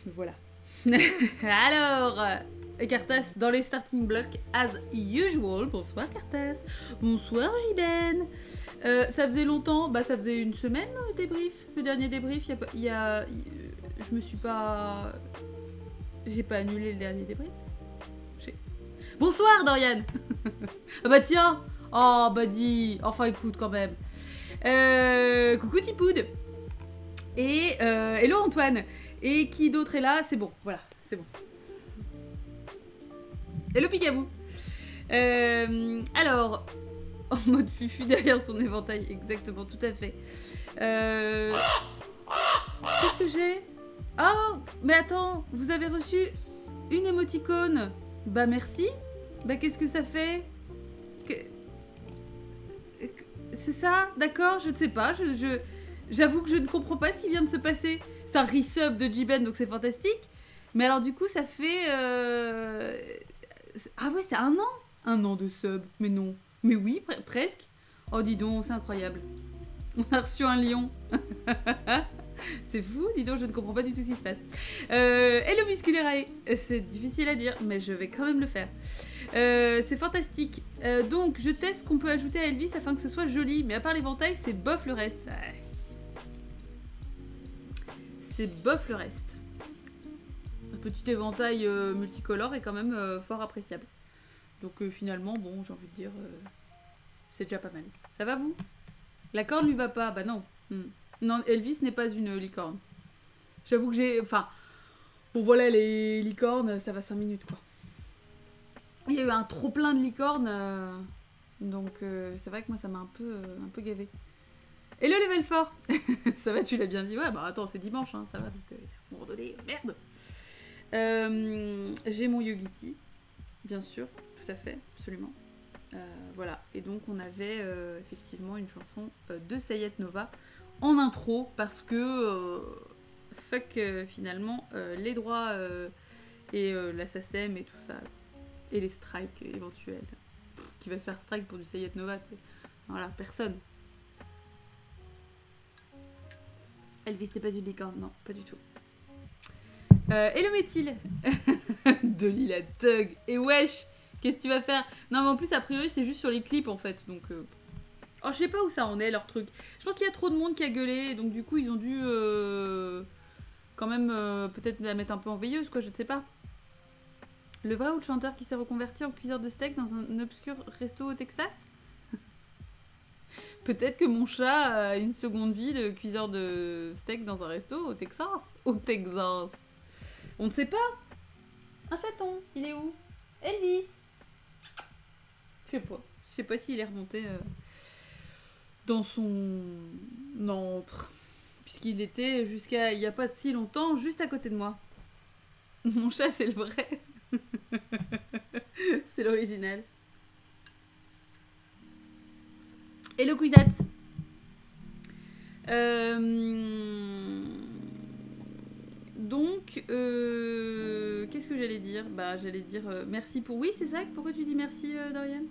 Voilà. Alors, Cartas dans les starting blocks, as usual. Bonsoir Cartas. Bonsoir Jiben. Ça faisait longtemps, bah ça faisait une semaine le débrief, le dernier débrief. Je me suis pas... J'ai pas annulé le dernier débrief. Bonsoir Dorian. Ah bah tiens. Oh bah dis. Enfin écoute quand même. Coucou Tipoud. Et hello Antoine. Et qui d'autre est là? C'est bon, voilà, c'est bon. Hello Picabou. Alors, en mode fufu derrière son éventail, exactement, tout à fait. Qu'est-ce que j'ai? Oh, mais attends, vous avez reçu une émoticône. Bah merci. Bah qu'est-ce que ça fait? C'est ça? D'accord, je ne sais pas. J'avoue que je ne comprends pas ce qui vient de se passer. C'est un resub de Jiben, donc c'est fantastique. Mais alors du coup, ça fait... Ah ouais, c'est 1 an? 1 an de sub. Mais non. Mais oui, presque. Oh, dis donc, c'est incroyable. On a reçu un lion. C'est fou, dis donc, je ne comprends pas du tout ce qui se passe. Hello Musculerae. C'est difficile à dire, mais je vais quand même le faire. C'est fantastique. Donc, je teste qu'on peut ajouter à Elvis afin que ce soit joli. Mais à part l'éventail, c'est bof le reste. C'est bof le reste. Un petit éventail multicolore est quand même fort appréciable. Donc finalement, bon, j'ai envie de dire, c'est déjà pas mal. Ça va vous? La corne lui va pas? Bah non. Non, Elvis n'est pas une licorne. J'avoue que j'ai... Enfin, bon voilà, les licornes, ça va 5 minutes quoi. Il y a eu un trop plein de licornes, donc c'est vrai que moi ça m'a un peu gavé. Hello level fort. Ça va, tu l'as bien dit. Ouais, bah attends, c'est dimanche, hein, ça va, donc à un moment donné, merde. J'ai mon Yogiti, bien sûr, tout à fait, absolument. Voilà, et donc on avait effectivement une chanson de Sayet Nova en intro, parce que fuck finalement les droits et la SACEM et tout ça, et les strikes éventuels. Qui va se faire strike pour du Sayet Nova, t'sais. Voilà, personne. Elvis n'est pas une licorne, non, pas du tout. Hello Méthyle. De Lila Tug. Et wesh, qu'est-ce que tu vas faire? Non mais en plus a priori c'est juste sur les clips en fait, donc... Oh je sais pas où ça en est leur truc. Je pense qu'il y a trop de monde qui a gueulé, donc du coup ils ont dû quand même peut-être la mettre un peu en veilleuse quoi, je ne sais pas. Le vrai ou le chanteur qui s'est reconverti en cuiseur de steak dans un obscur resto au Texas? Peut-être que mon chat a une seconde vie de cuiseur de steak dans un resto au Texas. Au Texas. On ne sait pas. Un chaton, il est où? Elvis. Je sais pas. Je sais pas s'il est remonté dans son antre. Puisqu'il était jusqu'à il n'y a pas si longtemps juste à côté de moi. Mon chat, c'est le vrai. C'est l'original. Hello Quizat. Donc, qu'est-ce que j'allais dire? Bah, j'allais dire merci pour... Oui, c'est ça? Pourquoi tu dis merci, Dorian?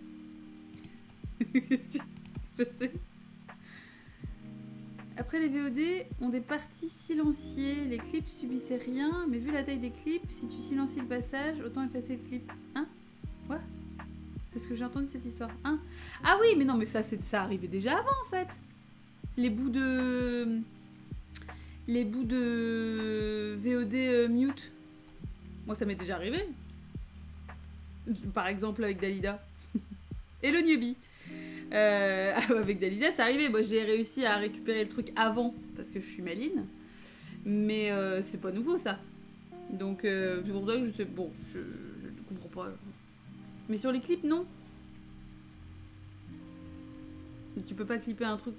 Qu'est-ce qui s'est passé? Après, les VOD ont des parties silenciées. Les clips subissaient rien, mais vu la taille des clips, si tu silencies le passage, autant effacer le clip. Hein? Quoi? Parce que j'ai entendu cette histoire. Hein? Ah oui, mais non, mais ça arrivait déjà avant, en fait. Les bouts de VOD mute. Moi, ça m'est déjà arrivé. Par exemple, avec Dalida. Et le newbie. Avec Dalida, c'est arrivé. Moi, j'ai réussi à récupérer le truc avant, parce que je suis maline. Mais c'est pas nouveau, ça. Donc, c'est pour ça que je sais... Bon, je comprends pas. Mais sur les clips, non. Tu peux pas clipper un truc...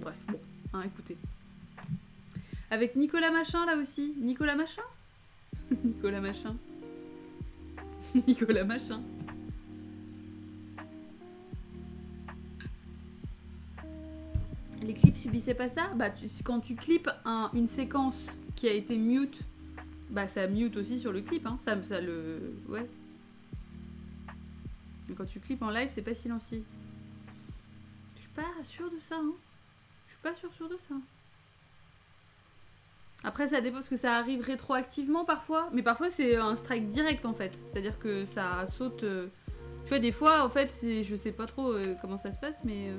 Bref, bon. Hein, écoutez. Avec Nicolas Machin, là aussi. Nicolas Machin? Nicolas Machin. Nicolas Machin. Les clips subissaient pas ça? Bah, quand tu clips une séquence qui a été mute, bah ça mute aussi sur le clip, hein. Ça le... Ouais. Et quand tu clips en live, c'est pas silencieux. Je suis pas sûre de ça, hein. Je suis pas sûre de ça. Après, ça dépend parce que ça arrive rétroactivement parfois. Mais parfois, c'est un strike direct en fait. C'est-à-dire que ça saute. Tu vois, des fois, en fait, je sais pas trop comment ça se passe, mais.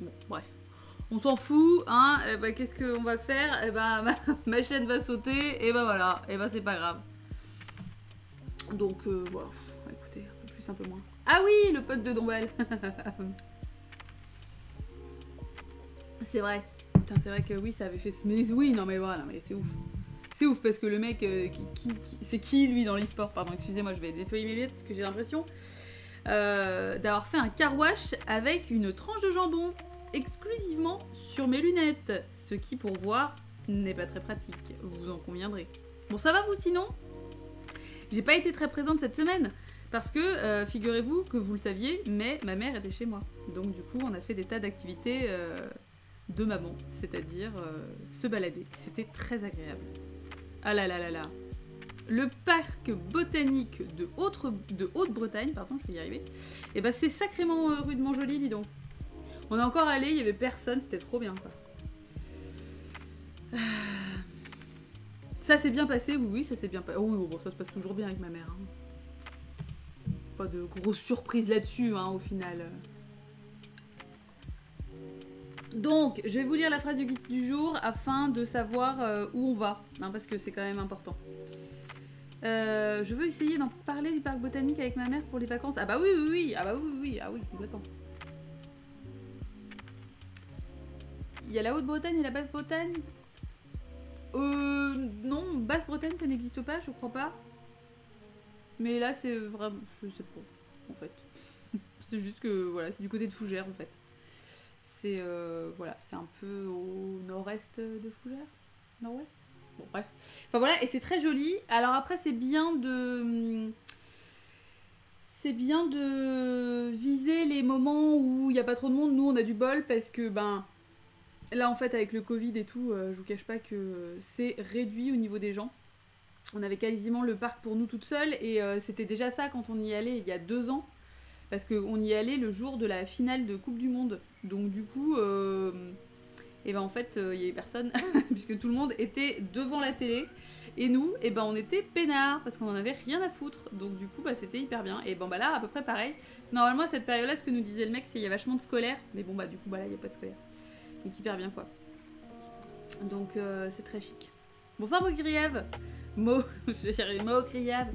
Bon, bref. On s'en fout, hein. Qu'est-ce qu'on va faire? Ma chaîne va sauter, et voilà. Et c'est pas grave. Donc, voilà. Écoutez, un peu plus, un peu moins. Ah oui, le pote de Dombal. C'est vrai. Putain, c'est vrai que oui, ça avait fait... Mais oui, non mais voilà, mais c'est ouf. C'est ouf parce que le mec, c'est qui lui dans l'e-sport? Pardon, excusez-moi, je vais nettoyer mes lunettes parce que j'ai l'impression d'avoir fait un car wash avec une tranche de jambon exclusivement sur mes lunettes. Ce qui, pour voir, n'est pas très pratique, vous en conviendrez. Bon, ça va vous sinon? J'ai pas été très présente cette semaine parce que, figurez-vous que vous le saviez, mais ma mère était chez moi. Donc du coup, on a fait des tas d'activités... de maman, c'est-à-dire se balader. C'était très agréable. Ah là là là là. Le parc botanique de Haute-Bretagne, pardon, je vais y arriver, et c'est sacrément rudement joli, dis donc. On est encore allé, il y avait personne, c'était trop bien, quoi. Ça s'est bien passé, oui, ça s'est bien passé. Oui, bon, ça se passe toujours bien avec ma mère. Hein. Pas de grosse surprise là-dessus, hein, au final. Donc, je vais vous lire la phrase du guide du jour afin de savoir où on va, hein, parce que c'est quand même important. Je veux essayer d'en parler du parc botanique avec ma mère pour les vacances. Ah bah oui, oui, oui, ah bah oui, oui, ah oui, complètement. Il y a la Haute-Bretagne et la Basse-Bretagne? Non, Basse-Bretagne, ça n'existe pas, je crois pas. Mais là, c'est vraiment... Je sais pas, en fait. C'est juste que, voilà, c'est du côté de Fougères, en fait. C'est voilà, c'est un peu au nord-est de Fougères, nord-ouest. Bon bref, enfin voilà, et c'est très joli. Alors après c'est bien de viser les moments où il n'y a pas trop de monde. Nous on a du bol parce que là en fait avec le Covid et tout, je vous cache pas que c'est réduit au niveau des gens. On avait quasiment le parc pour nous toutes seules et c'était déjà ça quand on y allait il y a 2 ans. Parce qu'on y allait le jour de la finale de Coupe du Monde. Donc du coup, en fait, il n'y avait personne, puisque tout le monde était devant la télé. Et nous, on était peinards, parce qu'on n'en avait rien à foutre. Donc du coup, c'était hyper bien. Et là, à peu près pareil. Parce que normalement, à cette période-là, ce que nous disait le mec, c'est qu'il y a vachement de scolaires. Mais du coup, là, il n'y a pas de scolaires. Donc hyper bien, quoi. Donc c'est très chic. Bonsoir, Mokriave. Mokriave.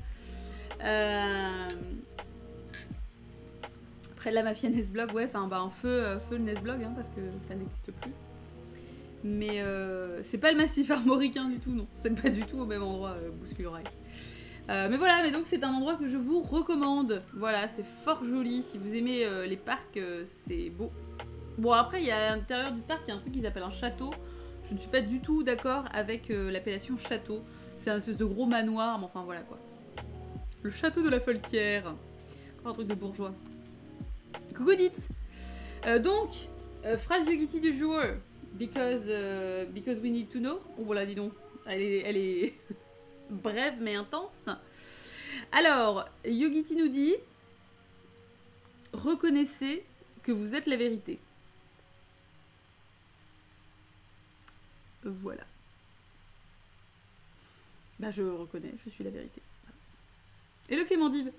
Après la mafia Nesblog, ouais, enfin feu le Nesblog, hein, parce que ça n'existe plus. Mais c'est pas le massif armoricain du tout, non. C'est pas du tout au même endroit, Bouscule-Rail. Mais voilà, mais donc c'est un endroit que je vous recommande. Voilà, c'est fort joli. Si vous aimez les parcs, c'est beau. Bon, après, il y a à l'intérieur du parc, il y a un truc qu'ils appellent un château. Je ne suis pas du tout d'accord avec l'appellation château. C'est un espèce de gros manoir, mais enfin voilà quoi. Le château de la Foltière. Encore un truc de bourgeois. Coucou Dit. Donc, phrase de Guitty du jour. Because we need to know. Oh voilà, dis donc. Elle est brève mais intense. Alors, Yogiti nous dit: reconnaissez que vous êtes la vérité. Voilà. Je reconnais, je suis la vérité. Et le Clémendive.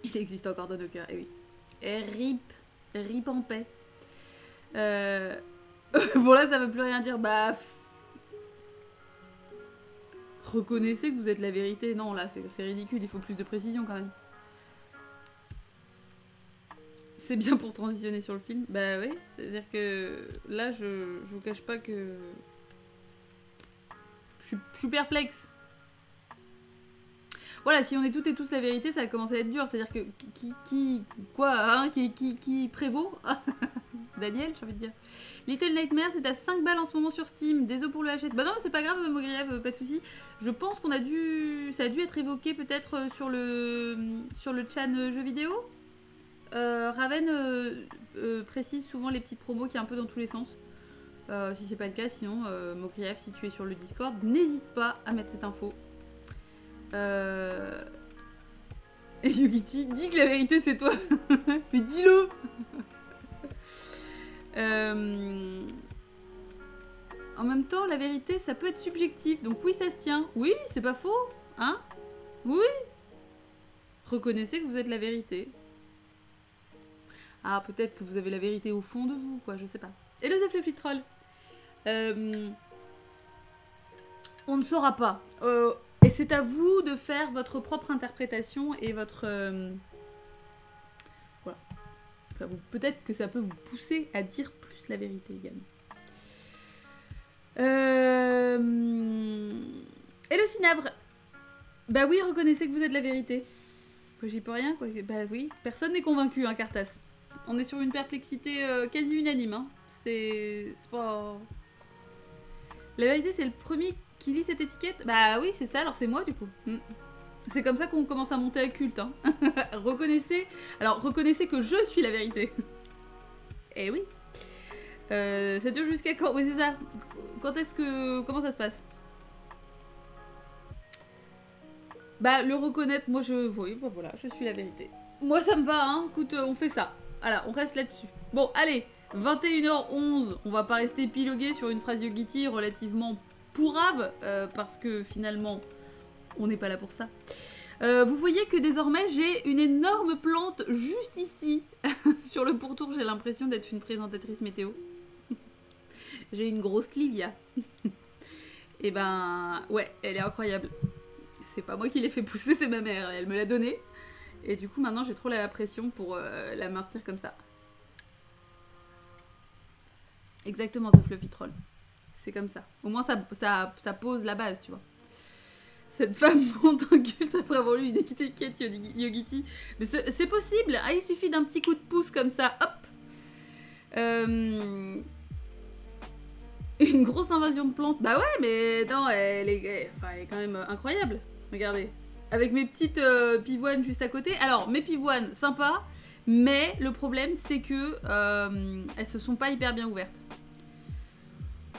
Il existe encore dans nos cœurs, et oui. Et rip en paix. Bon là, ça veut plus rien dire. Reconnaissez que vous êtes la vérité. Non, là, c'est ridicule. Il faut plus de précision quand même. C'est bien pour transitionner sur le film. Bah oui, c'est-à-dire que là, je vous cache pas que je suis perplexe. Voilà, si on est toutes et tous la vérité, ça va commencer à être dur. C'est-à-dire que qui prévaut? Daniel, j'ai envie de dire. Little Nightmares c'est à 5 balles en ce moment sur Steam. Désolé pour le hachette. Bah non, c'est pas grave, Mogriève, pas de soucis. Je pense qu'on a dû... Ça a dû être évoqué peut-être sur le chan jeux vidéo. Raven précise souvent les petites promos qui est un peu dans tous les sens. Si c'est pas le cas, sinon, Mogriève, si tu es sur le Discord, n'hésite pas à mettre cette info. Et Yugiti dit que la vérité c'est toi. Mais dis-le. en même temps, la vérité, ça peut être subjectif. Donc oui, ça se tient. Oui, c'est pas faux. Hein? Oui. Reconnaissez que vous êtes la vérité. Ah, peut-être que vous avez la vérité au fond de vous, quoi, je sais pas. Et le Fluffy Troll. On ne saura pas. Et c'est à vous de faire votre propre interprétation et votre... voilà. Enfin, peut-être que ça peut vous pousser à dire plus la vérité également. Et le Cinabre. Bah oui, reconnaissez que vous êtes la vérité. Quoi, j'y peux rien, quoi. Bah oui, personne n'est convaincu, hein, Cartas. On est sur une perplexité quasi unanime, hein. C'est pas... La vérité, c'est le premier qui lit cette étiquette. Bah oui, c'est ça, alors c'est moi, du coup. C'est comme ça qu'on commence à monter un culte, hein. Reconnaissez... Alors, reconnaissez que je suis la vérité. Eh oui. Ça dure jusqu'à quand? Oui, c'est ça. Quand est-ce que... Comment ça se passe? Bah, le reconnaître, moi, je... Oui, bon, voilà, je suis la vérité. Moi, ça me va, hein. Écoute, on fait ça. Voilà, on reste là-dessus. Bon, allez, 21h11. On va pas rester épilogué sur une phrase Yogiti relativement pourrave, parce que, finalement, on n'est pas là pour ça. Vous voyez que désormais, j'ai une énorme plante juste ici. Sur le pourtour, j'ai l'impression d'être une présentatrice météo. J'ai une grosse clivia. Et ben, ouais, elle est incroyable. C'est pas moi qui l'ai fait pousser, c'est ma mère. Elle me l'a donnée. Et du coup, maintenant, j'ai trop la pression pour la maintenir comme ça. Exactement, The Fluffy Troll. C'est comme ça. Au moins, ça pose la base, tu vois. Cette femme monte un culte après avoir lu une étiquette Yogiti. Mais c'est possible. Ah, il suffit d'un petit coup de pouce comme ça. Hop. Une grosse invasion de plantes. Bah ouais, mais non, elle est quand même incroyable. Regardez. Avec mes petites pivoines juste à côté. Alors, mes pivoines, sympa. Mais le problème, c'est que elles se sont pas hyper bien ouvertes.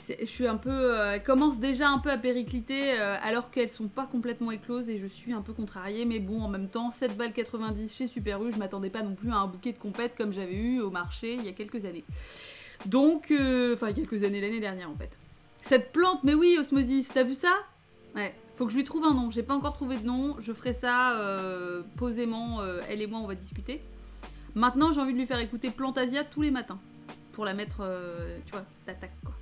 Je suis un peu... elles commencent déjà un peu à péricliter alors qu'elles sont pas complètement écloses et je suis un peu contrariée. Mais bon, en même temps, 7,90 € chez Super U, je m'attendais pas non plus à un bouquet de compètes comme j'avais eu au marché il y a quelques années. Donc, enfin, quelques années, l'année dernière en fait. Cette plante, mais oui, Osmosis, t'as vu ça? Ouais, faut que je lui trouve un nom. J'ai pas encore trouvé de nom. Je ferai ça posément. Elle et moi, on va discuter. Maintenant, j'ai envie de lui faire écouter Plantasia tous les matins. Pour la mettre, tu vois, d'attaque quoi.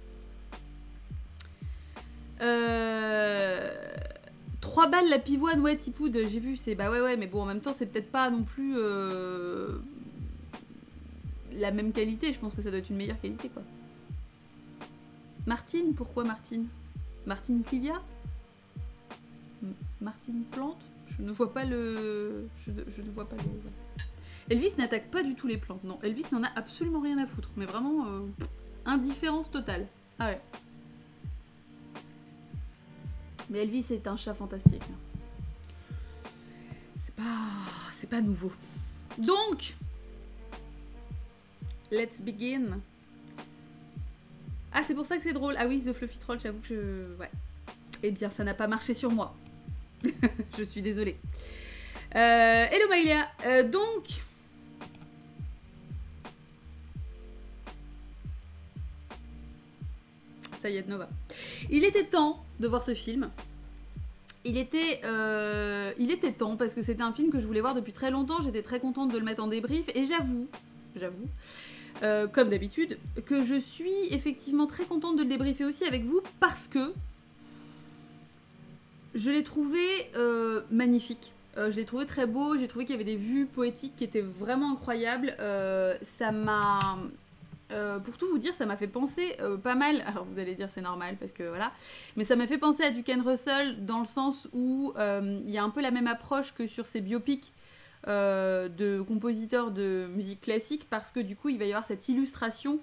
3 balles la pivoine, ouais, Tipoud, j'ai vu, c'est bah ouais, mais bon, en même temps, c'est peut-être pas non plus la même qualité, je pense que ça doit être une meilleure qualité, quoi. Martine, pourquoi Martine? Martine Clivia? Martine Plante? Je ne vois pas le... Je ne vois pas le... Elvis n'attaque pas du tout les plantes, non. Elvis n'en a absolument rien à foutre, mais vraiment indifférence totale. Ah ouais. Mais Elvis est un chat fantastique. C'est pas nouveau. Donc, let's begin. Ah, c'est pour ça que c'est drôle. Ah oui, The Fluffy Troll, j'avoue que je... Ouais. Eh bien, ça n'a pas marché sur moi. Je suis désolée. Hello Maïlia. Donc... Ça y est, Nova. Il était temps de voir ce film. Il était temps parce que c'était un film que je voulais voir depuis très longtemps. J'étais très contente de le mettre en débrief et j'avoue, comme d'habitude, que je suis effectivement très contente de le débriefer aussi avec vous parce que je l'ai trouvé magnifique. Je l'ai trouvé très beau. J'ai trouvé qu'il y avait des vues poétiques qui étaient vraiment incroyables. Ça m'a... pour tout vous dire, ça m'a fait penser pas mal, alors vous allez dire c'est normal parce que voilà, mais ça m'a fait penser à du Ken Russell dans le sens où il y a un peu la même approche que sur ces biopics de compositeurs de musique classique parce que du coup il va y avoir cette illustration,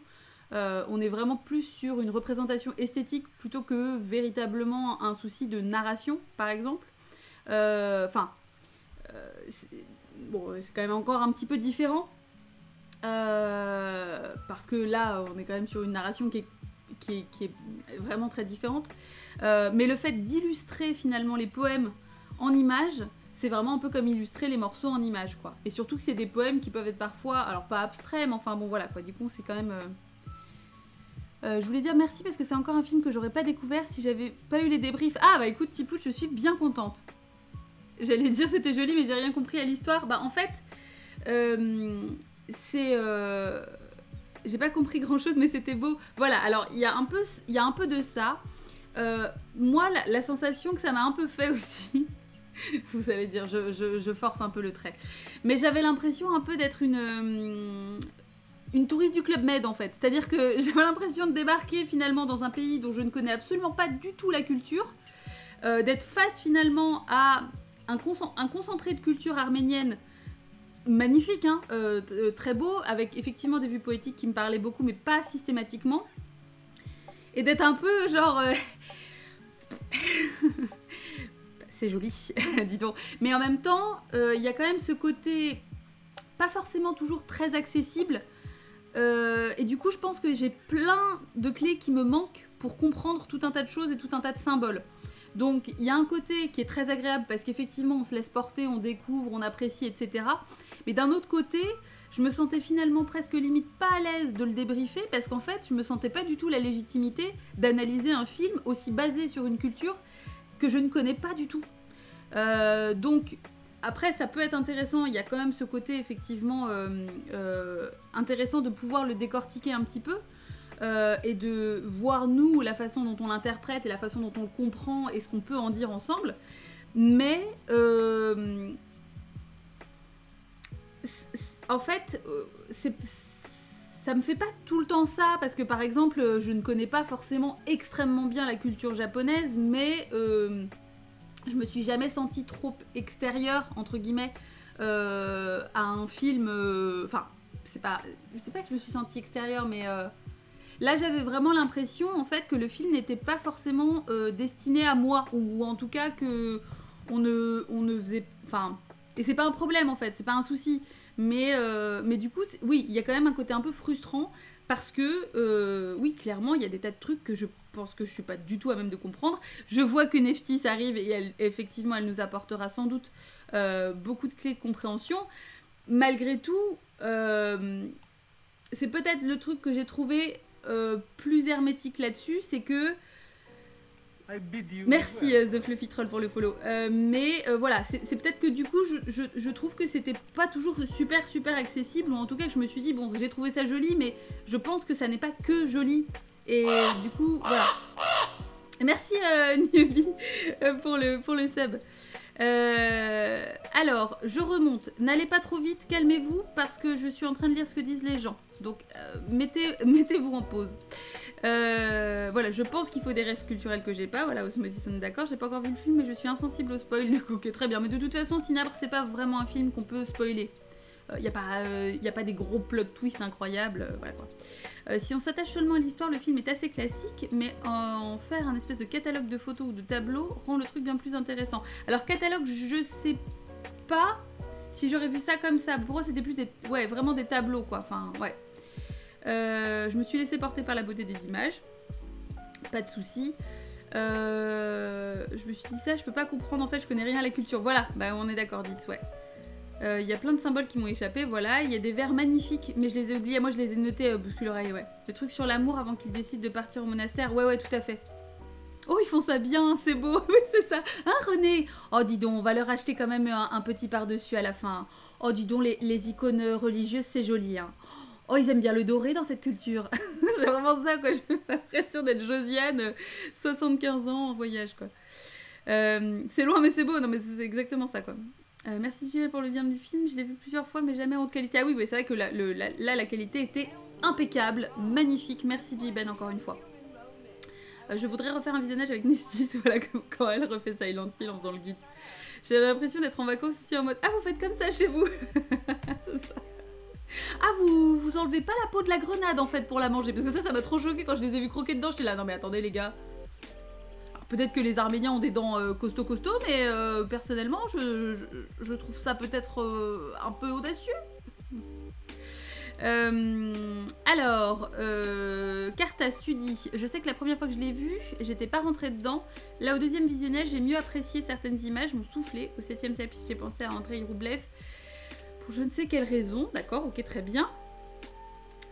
on est vraiment plus sur une représentation esthétique plutôt que véritablement un souci de narration par exemple. Enfin, bon, c'est quand même encore un petit peu différent. Parce que là, on est quand même sur une narration qui est vraiment très différente. Mais le fait d'illustrer finalement les poèmes en images, c'est vraiment un peu comme illustrer les morceaux en images, quoi. Et surtout que c'est des poèmes qui peuvent être parfois, alors pas abstraits, mais enfin bon voilà, quoi. Du coup, c'est quand même... Je voulais dire merci parce que c'est encore un film que j'aurais pas découvert si j'avais pas eu les débriefs. Ah bah écoute Tipout, je suis bien contente. J'allais dire c'était joli mais j'ai rien compris à l'histoire. Bah en fait, c'est... J'ai pas compris grand chose mais c'était beau. Voilà, alors il y a un peu de ça. Moi, la sensation que ça m'a un peu fait aussi... Vous allez dire, je force un peu le trait. Mais j'avais l'impression un peu d'être une touriste du Club Med en fait. C'est-à-dire que j'avais l'impression de débarquer finalement dans un pays dont je ne connais absolument pas du tout la culture, d'être face finalement à un concentré de culture arménienne magnifique, hein, très beau, avec effectivement des vues poétiques qui me parlaient beaucoup, mais pas systématiquement. Et d'être un peu genre... C'est joli, dis donc. Mais en même temps, il y a quand même ce côté pas forcément toujours très accessible. Et du coup, je pense que j'ai plein de clés qui me manquent pour comprendre tout un tas de choses et tout un tas de symboles. Donc, il y a un côté qui est très agréable parce qu'effectivement, on se laisse porter, on découvre, on apprécie, etc. Mais d'un autre côté, je me sentais finalement presque limite pas à l'aise de le débriefer parce qu'en fait, je me sentais pas du tout la légitimité d'analyser un film aussi basé sur une culture que je ne connais pas du tout. Donc... Après, ça peut être intéressant, il y a quand même ce côté effectivement intéressant de pouvoir le décortiquer un petit peu et de voir nous, la façon dont on l'interprète et la façon dont on le comprend et ce qu'on peut en dire ensemble. Mais en fait, ça me fait pas tout le temps ça parce que par exemple, je ne connais pas forcément extrêmement bien la culture japonaise, mais... je me suis jamais sentie trop extérieure, entre guillemets, à un film... Enfin, c'est pas que je me suis sentie extérieure, mais... là, j'avais vraiment l'impression, en fait, que le film n'était pas forcément destiné à moi. Ou en tout cas, que on ne faisait... Enfin... Et c'est pas un problème, en fait, c'est pas un souci. Mais du coup, oui, il y a quand même un côté un peu frustrant. Parce que, oui, clairement, il y a des tas de trucs que je pense que je suis pas du tout à même de comprendre. Je vois que Neftis arrive et effectivement, elle nous apportera sans doute beaucoup de clés de compréhension. Malgré tout, c'est peut-être le truc que j'ai trouvé plus hermétique là-dessus, c'est que... Merci The Fluffy Troll pour le follow. Mais voilà, c'est peut-être que du coup, je trouve que c'était pas toujours super accessible, ou en tout cas que je me suis dit, bon, j'ai trouvé ça joli, mais je pense que ça n'est pas que joli. Et du coup, voilà. Merci Niavi pour le sub. Alors, je remonte. N'allez pas trop vite, calmez-vous, parce que je suis en train de lire ce que disent les gens. Donc, mettez-vous en pause. Voilà, je pense qu'il faut des rêves culturels que j'ai pas. Voilà, Osmosis, on est d'accord. J'ai pas encore vu le film, mais je suis insensible au spoil. Du coup, ok, très bien. Mais de toute façon, Cinabre, c'est pas vraiment un film qu'on peut spoiler. Y a pas des gros plot twists incroyables. Voilà quoi. Si on s'attache seulement à l'histoire, le film est assez classique, mais en faire un espèce de catalogue de photos ou de tableaux rend le truc bien plus intéressant. Alors, catalogue, je sais pas si j'aurais vu ça comme ça. Pour moi, c'était plus vraiment des tableaux quoi. Enfin, ouais. Je me suis laissée porter par la beauté des images. Pas de soucis. Je me suis dit ça, je peux pas comprendre en fait, je connais rien à la culture. Voilà, bah on est d'accord, dites, ouais. Il y a plein de symboles qui m'ont échappé, voilà. Il y a des vers magnifiques, mais je les ai oubliés. Moi, je les ai notés bouscule l'oreille, ouais. Le truc sur l'amour avant qu'ils décident de partir au monastère, ouais, tout à fait. Oh, ils font ça bien, c'est beau, oui, c'est ça. Hein, René? Oh, dis donc, on va leur acheter quand même un petit par-dessus à la fin. Oh, dis donc, les icônes religieuses, c'est joli, hein. Oh, ils aiment bien le doré dans cette culture. C'est vraiment ça, quoi. J'ai l'impression d'être Josiane, 75 ans, en voyage, quoi. C'est loin, mais c'est beau. Non, mais c'est exactement ça, quoi. Merci, Gilles, pour le bien du film. Je l'ai vu plusieurs fois, mais jamais en haute qualité. Ah oui, c'est vrai que là, la qualité était impeccable, magnifique. Merci, J-Ben, encore une fois. Je voudrais refaire un visionnage avec Nestis, voilà, quand elle refait Silent Hill en faisant le guide. J'ai l'impression d'être en vacances aussi en mode « Ah, vous faites comme ça chez vous ?» C'est ça. Ah, vous enlevez pas la peau de la grenade en fait pour la manger, parce que ça m'a trop choqué quand je les ai vus croquer dedans. J'étais là, non mais attendez les gars. Alors peut-être que les Arméniens ont des dents costaud, mais personnellement je trouve ça peut-être un peu audacieux. Alors, Cartas, tu dis, je sais que la première fois que je l'ai vu, j'étais pas rentrée dedans. Là, au deuxième visionnage, j'ai mieux apprécié certaines images, m'ont soufflé. Au 7ème chapitre, j'ai pensé à Andrei Roublev. Pour je ne sais quelle raison, d'accord, ok, très bien.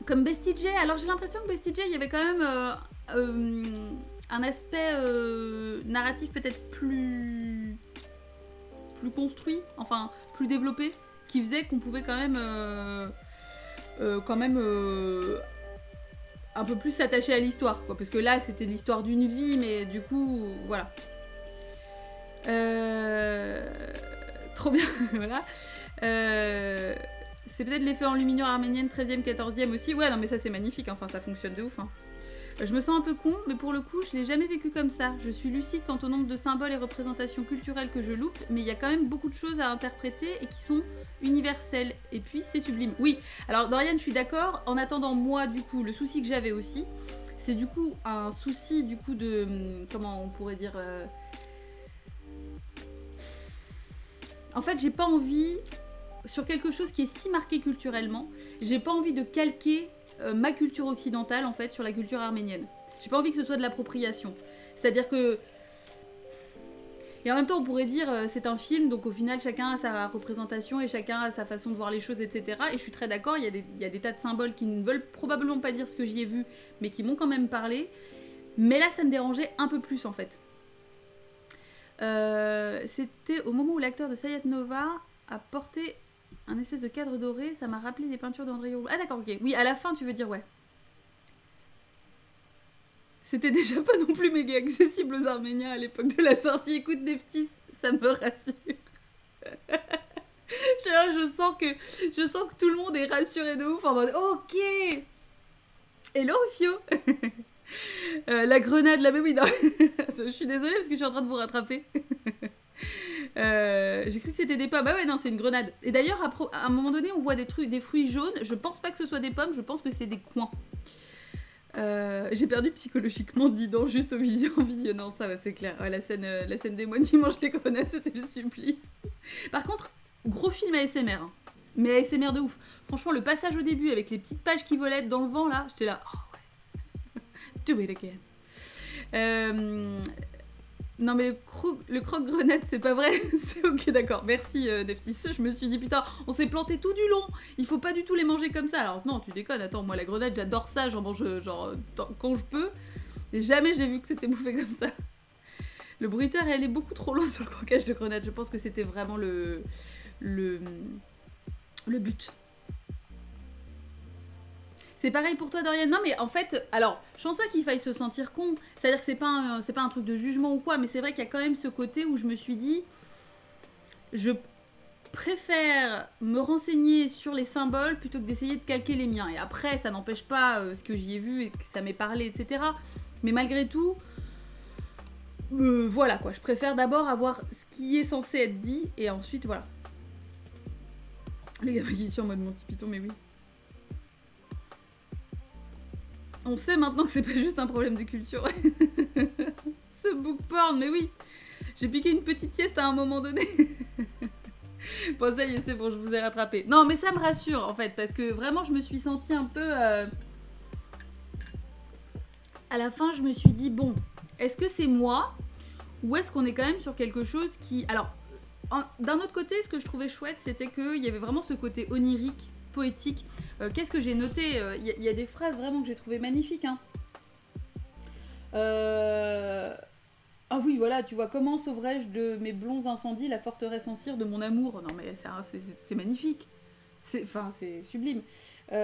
Comme Bestie J, alors j'ai l'impression que Bestie J, il y avait quand même un aspect narratif peut-être plus construit, enfin plus développé, qui faisait qu'on pouvait quand même un peu plus s'attacher à l'histoire, quoi. Parce que là, c'était l'histoire d'une vie, mais du coup, voilà. Trop bien, voilà. C'est peut-être l'effet enluminure arménienne 13e, 14e aussi. Ouais, non, mais ça, c'est magnifique, enfin, ça fonctionne de ouf, hein. Je me sens un peu con, mais pour le coup, je l'ai jamais vécu comme ça. Je suis lucide quant au nombre de symboles et représentations culturelles que je loupe, mais il y a quand même beaucoup de choses à interpréter et qui sont universelles. Et puis, c'est sublime. Oui, alors Dorian, je suis d'accord. En attendant, moi, du coup, le souci que j'avais aussi, c'est du coup un souci, du coup, de... Comment on pourrait dire... En fait, j'ai pas envie, sur quelque chose qui est si marqué culturellement, j'ai pas envie de calquer ma culture occidentale, en fait, sur la culture arménienne. J'ai pas envie que ce soit de l'appropriation. C'est-à-dire que... Et en même temps, on pourrait dire, c'est un film, donc au final, chacun a sa représentation et chacun a sa façon de voir les choses, etc. Et je suis très d'accord, il y a des tas de symboles qui ne veulent probablement pas dire ce que j'y ai vu, mais qui m'ont quand même parlé. Mais là, ça me dérangeait un peu plus, en fait. C'était au moment où l'acteur de Sayat Nova a porté un espèce de cadre doré, ça m'a rappelé les peintures d'André Urbain. Ah d'accord, ok. Oui, à la fin, tu veux dire, ouais. C'était déjà pas non plus méga accessible aux Arméniens à l'époque de la sortie. Écoute, Neftis, ça me rassure. je sens que tout le monde est rassuré de ouf en mode ok. Hello Rufio. La grenade, la oui, non. Je suis désolée parce que je suis en train de vous rattraper. J'ai cru que c'était des pommes. Ah ouais, non, c'est une grenade. Et d'ailleurs, à un moment donné, on voit des fruits jaunes. Je pense pas que ce soit des pommes, je pense que c'est des coins. J'ai perdu psychologiquement 10 dents juste en visionnant ça, ouais, c'est clair. Ouais, la scène des moines qui mangent les grenades, c'était le supplice. Par contre, gros film ASMR. Hein. Mais ASMR de ouf. Franchement, le passage au début avec les petites pages qui volaient dans le vent, là, j'étais là... Oh, do it again. Non mais le croque-grenade c'est pas vrai. C'est ok, d'accord, merci Neftis. Je me suis dit putain, on s'est planté tout du long. Il faut pas du tout les manger comme ça. Alors non, tu déconnes, attends, moi la grenade j'adore ça, j'en mange genre quand je peux. Et jamais j'ai vu que c'était bouffé comme ça. Le bruiteur est allé beaucoup trop loin sur le croquage de grenade. Je pense que c'était vraiment le but. C'est pareil pour toi, Dorian. Non, mais en fait, alors, je pense pas qu'il faille se sentir con. C'est-à-dire que c'est pas un truc de jugement ou quoi, mais c'est vrai qu'il y a quand même ce côté où je me suis dit, je préfère me renseigner sur les symboles plutôt que d'essayer de calquer les miens. Et après, ça n'empêche pas ce que j'y ai vu et que ça m'ait parlé, etc. Mais malgré tout, voilà quoi. Je préfère d'abord avoir ce qui est censé être dit et ensuite, voilà. Les gars qui sont en mode Monty Python, mais oui. On sait maintenant que c'est pas juste un problème de culture. Ce book porn, mais oui. J'ai piqué une petite sieste à un moment donné. Bon, ça y est, c'est bon, je vous ai rattrapé. Non, mais ça me rassure, en fait, parce que vraiment, je me suis sentie un peu... À la fin, je me suis dit, bon, est-ce que c'est moi ou est-ce qu'on est quand même sur quelque chose qui... Alors, d'un autre côté, ce que je trouvais chouette, c'était qu'il y avait vraiment ce côté onirique, poétique. Qu'est-ce que j'ai noté? Il y a des phrases vraiment que j'ai trouvées magnifiques. Hein. Ah oui, voilà, tu vois, comment sauverais-je de mes blonds incendies la forteresse en cire de mon amour? Non mais c'est magnifique. C'est sublime. Va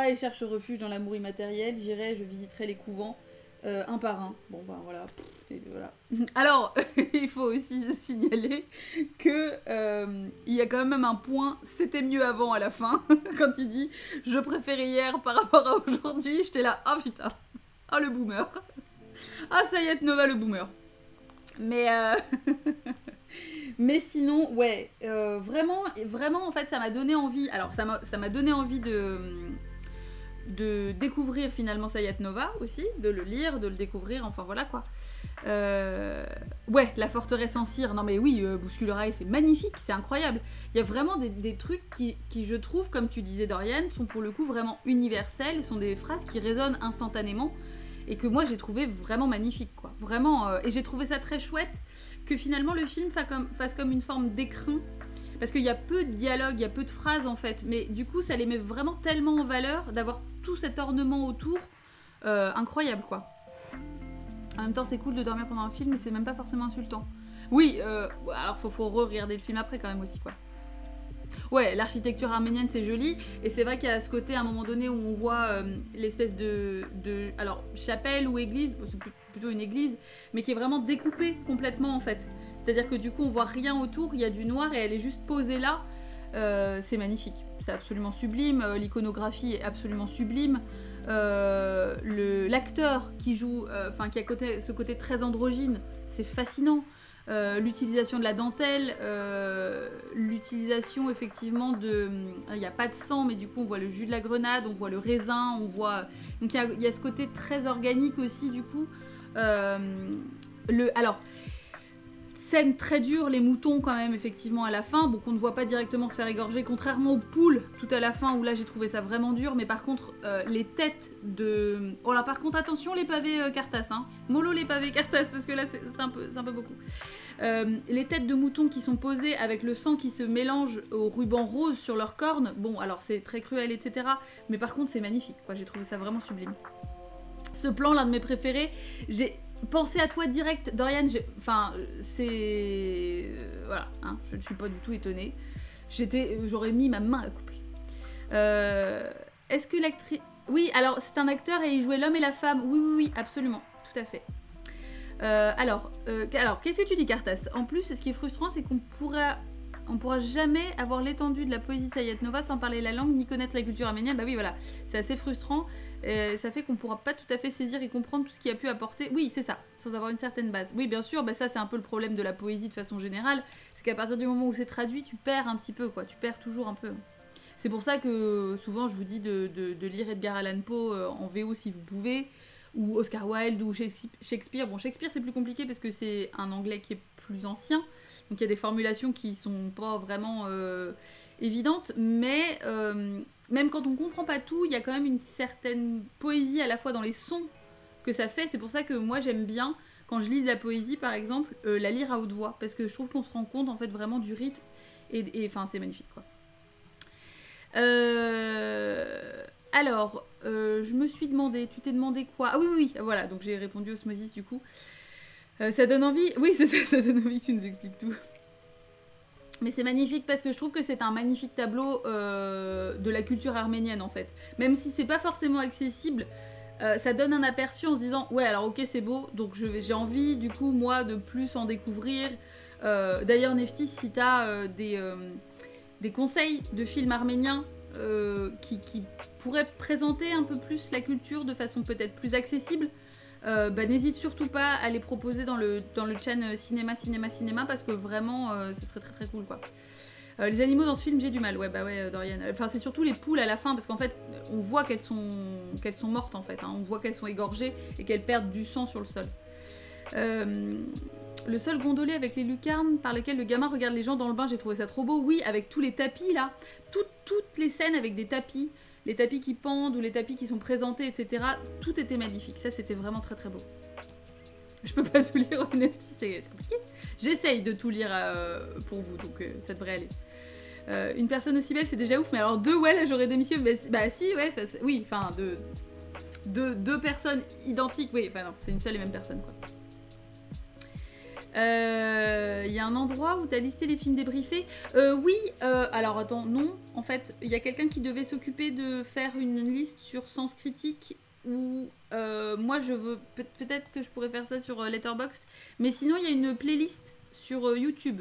et cherche refuge dans l'amour immatériel, j'irai, je visiterai les couvents un par un. Bon ben voilà. Voilà. Alors, il faut aussi signaler que il y a quand même un point, c'était mieux avant à la fin, quand il dit je préférais hier par rapport à aujourd'hui, j'étais là, ah putain, ah le boomer, ah ça y est, Nova le boomer. Mais mais sinon, ouais, vraiment en fait ça m'a donné envie, alors ça m'a donné envie de découvrir finalement Sayat Nova aussi, de le lire, de le découvrir, enfin voilà quoi. Ouais, la forteresse en cire, non mais oui, Bousculerail, c'est magnifique, c'est incroyable. Il y a vraiment des trucs qui, je trouve, comme tu disais Dorian, sont pour le coup vraiment universels, sont des phrases qui résonnent instantanément et que moi j'ai trouvé vraiment magnifique quoi. Vraiment, et j'ai trouvé ça très chouette que finalement le film fasse comme une forme d'écrin parce qu'il y a peu de dialogue, il y a peu de phrases en fait, mais du coup ça les met vraiment tellement en valeur d'avoir tout cet ornement autour, incroyable quoi. En même temps c'est cool de dormir pendant un film, mais c'est même pas forcément insultant. Oui, alors faut re-regarder le film après quand même aussi quoi. Ouais, l'architecture arménienne c'est joli, et c'est vrai qu'il y a ce côté à un moment donné où on voit l'espèce de alors chapelle ou église, c'est plutôt une église, mais qui est vraiment découpée complètement en fait. C'est-à-dire que du coup on voit rien autour, il y a du noir et elle est juste posée là. C'est magnifique, c'est absolument sublime, l'iconographie est absolument sublime. L'acteur qui joue, qui a ce côté très androgyne, c'est fascinant. L'utilisation de la dentelle, l'utilisation effectivement de... Il n'y a pas de sang, mais du coup on voit le jus de la grenade, on voit le raisin, on voit... Donc il y a ce côté très organique aussi du coup. Alors, scène très dure, les moutons quand même effectivement à la fin, bon qu'on ne voit pas directement se faire égorger, contrairement aux poules tout à la fin où là j'ai trouvé ça vraiment dur, mais par contre les têtes de... Oh là par contre attention les pavés Cartas, hein. Mollo les pavés Cartas parce que là c'est un peu beaucoup. Les têtes de moutons qui sont posées avec le sang qui se mélange au ruban rose sur leurs cornes, bon alors c'est très cruel etc, mais par contre c'est magnifique quoi, j'ai trouvé ça vraiment sublime. Ce plan, l'un de mes préférés, j'ai pensé à toi direct, Dorian, c'est... voilà, hein, je ne suis pas du tout étonnée. J'aurais mis ma main à couper. Est-ce que l'actrice... Oui, alors c'est un acteur et il jouait l'homme et la femme. Oui, absolument, tout à fait. Alors, qu'est-ce que tu dis, Cartas? En plus, ce qui est frustrant, c'est qu'on pourra jamais avoir l'étendue de la poésie de Sayat-Nova sans parler la langue ni connaître la culture arménienne. Bah oui, voilà, c'est assez frustrant. Ça fait qu'on pourra pas tout à fait saisir et comprendre tout ce qui a pu apporter. Oui, c'est ça, sans avoir une certaine base. Oui, bien sûr, bah ça c'est un peu le problème de la poésie de façon générale. C'est qu'à partir du moment où c'est traduit, tu perds un petit peu, quoi. Tu perds toujours un peu. C'est pour ça que souvent je vous dis de lire Edgar Allan Poe en VO si vous pouvez, ou Oscar Wilde, ou Shakespeare. Bon, Shakespeare c'est plus compliqué parce que c'est un anglais qui est plus ancien. Donc il y a des formulations qui sont pas vraiment évidentes, mais même quand on comprend pas tout, il y a quand même une certaine poésie à la fois dans les sons que ça fait. C'est pour ça que moi j'aime bien, quand je lis de la poésie par exemple, la lire à haute voix, parce que je trouve qu'on se rend compte en fait vraiment du rythme, et enfin c'est magnifique quoi. Alors, je me suis demandé, tu t'es demandé quoi? Ah oui, voilà, donc j'ai répondu Osmosis du coup. Ça donne envie, oui c'est ça, ça donne envie que tu nous expliques tout. Mais c'est magnifique parce que je trouve que c'est un magnifique tableau de la culture arménienne en fait. Même si c'est pas forcément accessible, ça donne un aperçu en se disant ouais alors ok c'est beau, donc j'ai envie du coup moi de plus en découvrir. D'ailleurs Neftis, si t'as des conseils de films arméniens qui pourraient présenter un peu plus la culture de façon peut-être plus accessible, n'hésite surtout pas à les proposer dans le channel cinéma parce que vraiment ce serait très très cool quoi. Les animaux dans ce film j'ai du mal, ouais Dorian. Enfin c'est surtout les poules à la fin parce qu'en fait on voit qu'elles sont mortes en fait, hein. On voit qu'elles sont égorgées et qu'elles perdent du sang sur le sol. Le sol gondolé avec les lucarnes par lesquelles le gamin regarde les gens dans le bain, j'ai trouvé ça trop beau. Oui, avec tous les tapis là, toutes les scènes avec des tapis. Les tapis qui pendent ou les tapis qui sont présentés, etc. Tout était magnifique. Ça, c'était vraiment très très beau. Je peux pas tout lire en NFT, c'est compliqué. J'essaye de tout lire pour vous, donc ça devrait aller. Une personne aussi belle, c'est déjà ouf. Mais alors deux, ouais, là j'aurais démissionné. Bah si, ouais, oui, enfin deux personnes identiques. Oui, enfin non, c'est une seule et même personne, quoi. Il y a un endroit où tu as listé les films débriefés. Oui, alors attends, non. En fait, il y a quelqu'un qui devait s'occuper de faire une liste sur Sens Critique. Ou moi, je veux peut-être que je pourrais faire ça sur Letterboxd. Mais sinon, il y a une playlist sur YouTube.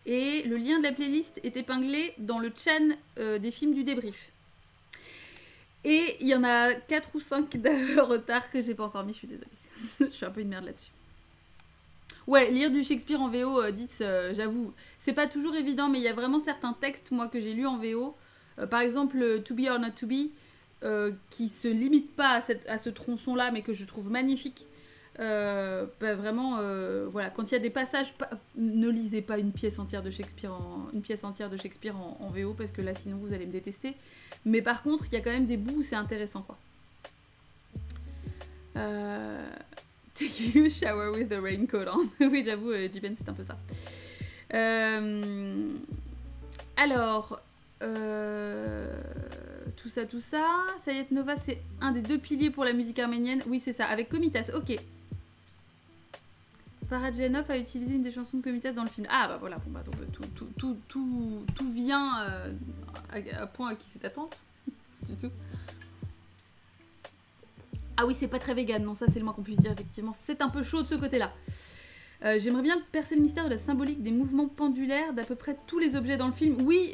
Et le lien de la playlist est épinglé dans le chan des films du débrief. Et il y en a 4 ou 5 de retard que j'ai pas encore mis, je suis désolée. Je suis un peu une merde là-dessus. Ouais, lire du Shakespeare en VO, dites, j'avoue, c'est pas toujours évident, mais il y a vraiment certains textes, moi, que j'ai lus en VO. Par exemple, To Be or Not To Be, qui se limite pas à ce tronçon-là, mais que je trouve magnifique. Vraiment, voilà, quand il y a des passages, ne lisez pas une pièce entière de Shakespeare en VO, parce que là, sinon, vous allez me détester. Mais par contre, il y a quand même des bouts où c'est intéressant, quoi. Taking a shower with the raincoat on. Oui, j'avoue, Jiben, c'est un peu ça. Alors, tout ça. Sayet Nova, c'est un des 2 piliers pour la musique arménienne. Oui, c'est ça, avec Komitas, ok. Parajanov a utilisé une des chansons de Komitas dans le film. Ah bah voilà, bon bah donc tout vient à point à qui c'est attendre. Du tout. Ah oui, c'est pas très vegan, non, ça c'est le moins qu'on puisse dire, effectivement. C'est un peu chaud de ce côté-là. J'aimerais bien percer le mystère de la symbolique des mouvements pendulaires d'à peu près tous les objets dans le film. Oui,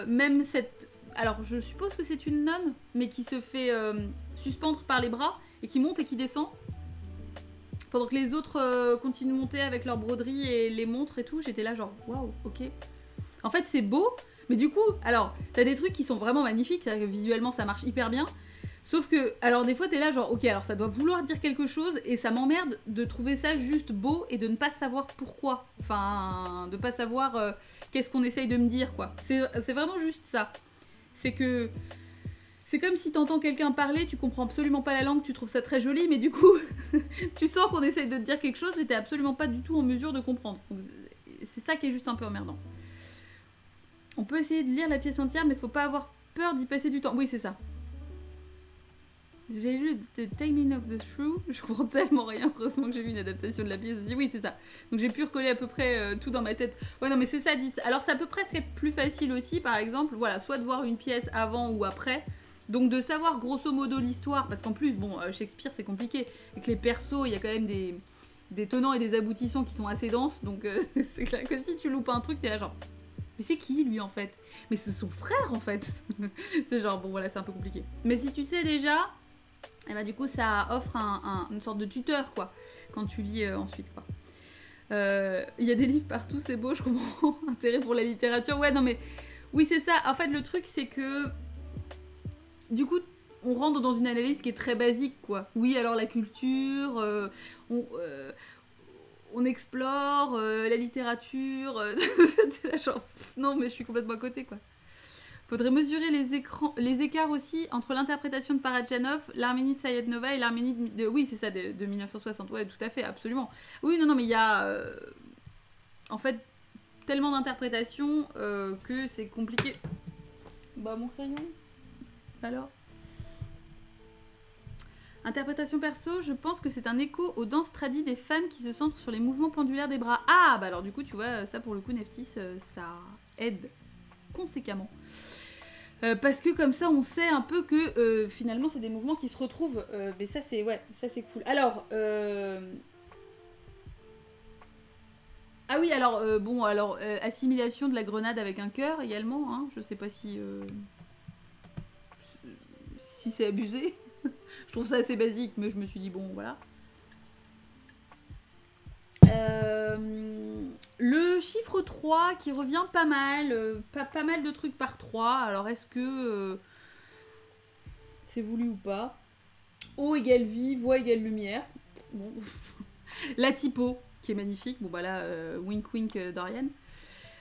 même cette... Alors, je suppose que c'est une nonne, mais qui se fait suspendre par les bras, et qui monte et qui descend. Pendant que les autres continuent de monter avec leurs broderies et les montres et tout, j'étais là genre, waouh, ok. En fait, c'est beau, mais du coup, alors, t'as des trucs qui sont vraiment magnifiques, c'est-à-dire que visuellement, ça marche hyper bien. Sauf que, alors des fois, t'es là genre, ok, alors ça doit vouloir dire quelque chose, et ça m'emmerde de trouver ça juste beau et de ne pas savoir pourquoi. Enfin, de pas savoir qu'est-ce qu'on essaye de me dire, quoi. C'est vraiment juste ça. C'est que... C'est comme si t'entends quelqu'un parler, tu comprends absolument pas la langue, tu trouves ça très joli, mais du coup, tu sens qu'on essaye de te dire quelque chose, mais t'es absolument pas du tout en mesure de comprendre. Donc, c'est ça qui est juste un peu emmerdant. On peut essayer de lire la pièce entière, mais faut pas avoir peur d'y passer du temps. Oui, c'est ça. J'ai lu The Taming of the Shrew, je comprends tellement rien, heureusement que j'ai vu une adaptation de la pièce aussi. Oui, c'est ça. Donc j'ai pu recoller à peu près tout dans ma tête. Ouais, non, mais c'est ça, dites. Alors ça peut presque être plus facile aussi, par exemple, voilà, soit de voir une pièce avant ou après. Donc de savoir grosso modo l'histoire, parce qu'en plus, bon, Shakespeare c'est compliqué, avec les persos, il y a quand même des tenants et des aboutissants qui sont assez denses, donc c'est clair que si tu loupes un truc, t'es là genre, mais c'est qui lui en fait? Mais c'est son frère en fait. C'est genre, bon voilà, c'est un peu compliqué. Mais si tu sais déjà, et bah du coup ça offre une sorte de tuteur quoi, quand tu lis ensuite quoi. Il y a des livres partout, c'est beau, je comprends. Intérêt pour la littérature, ouais non mais, oui c'est ça, en fait le truc c'est que... Du coup, on rentre dans une analyse qui est très basique, quoi. Oui, alors la culture, on explore la littérature. Genre, non, mais je suis complètement à côté, quoi. Faudrait mesurer les écarts aussi entre l'interprétation de Parajanov, l'Arménie de Sayet Nova et l'Arménie de... Oui, c'est ça, de 1960. Ouais, tout à fait, absolument. Oui, non, mais il y a... en fait, tellement d'interprétations que c'est compliqué. Bah, mon crayon. Alors, interprétation perso, je pense que c'est un écho aux danses tradies des femmes qui se centrent sur les mouvements pendulaires des bras. Ah, bah alors du coup, tu vois, ça pour le coup, Neftis, ça aide conséquemment. Parce que comme ça, on sait un peu que finalement, c'est des mouvements qui se retrouvent. Mais ça, c'est ouais, ça c'est cool. Alors, ah oui, alors bon, alors assimilation de la grenade avec un cœur également. Hein, je sais pas si c'est abusé. Je trouve ça assez basique, mais je me suis dit, bon, voilà. Le chiffre 3 qui revient pas mal, pas mal de trucs par 3. Alors, est-ce que c'est voulu ou pas? Eau égale vie, voix égale lumière. Bon. La typo, qui est magnifique. Bon, bah là, wink wink Dorian.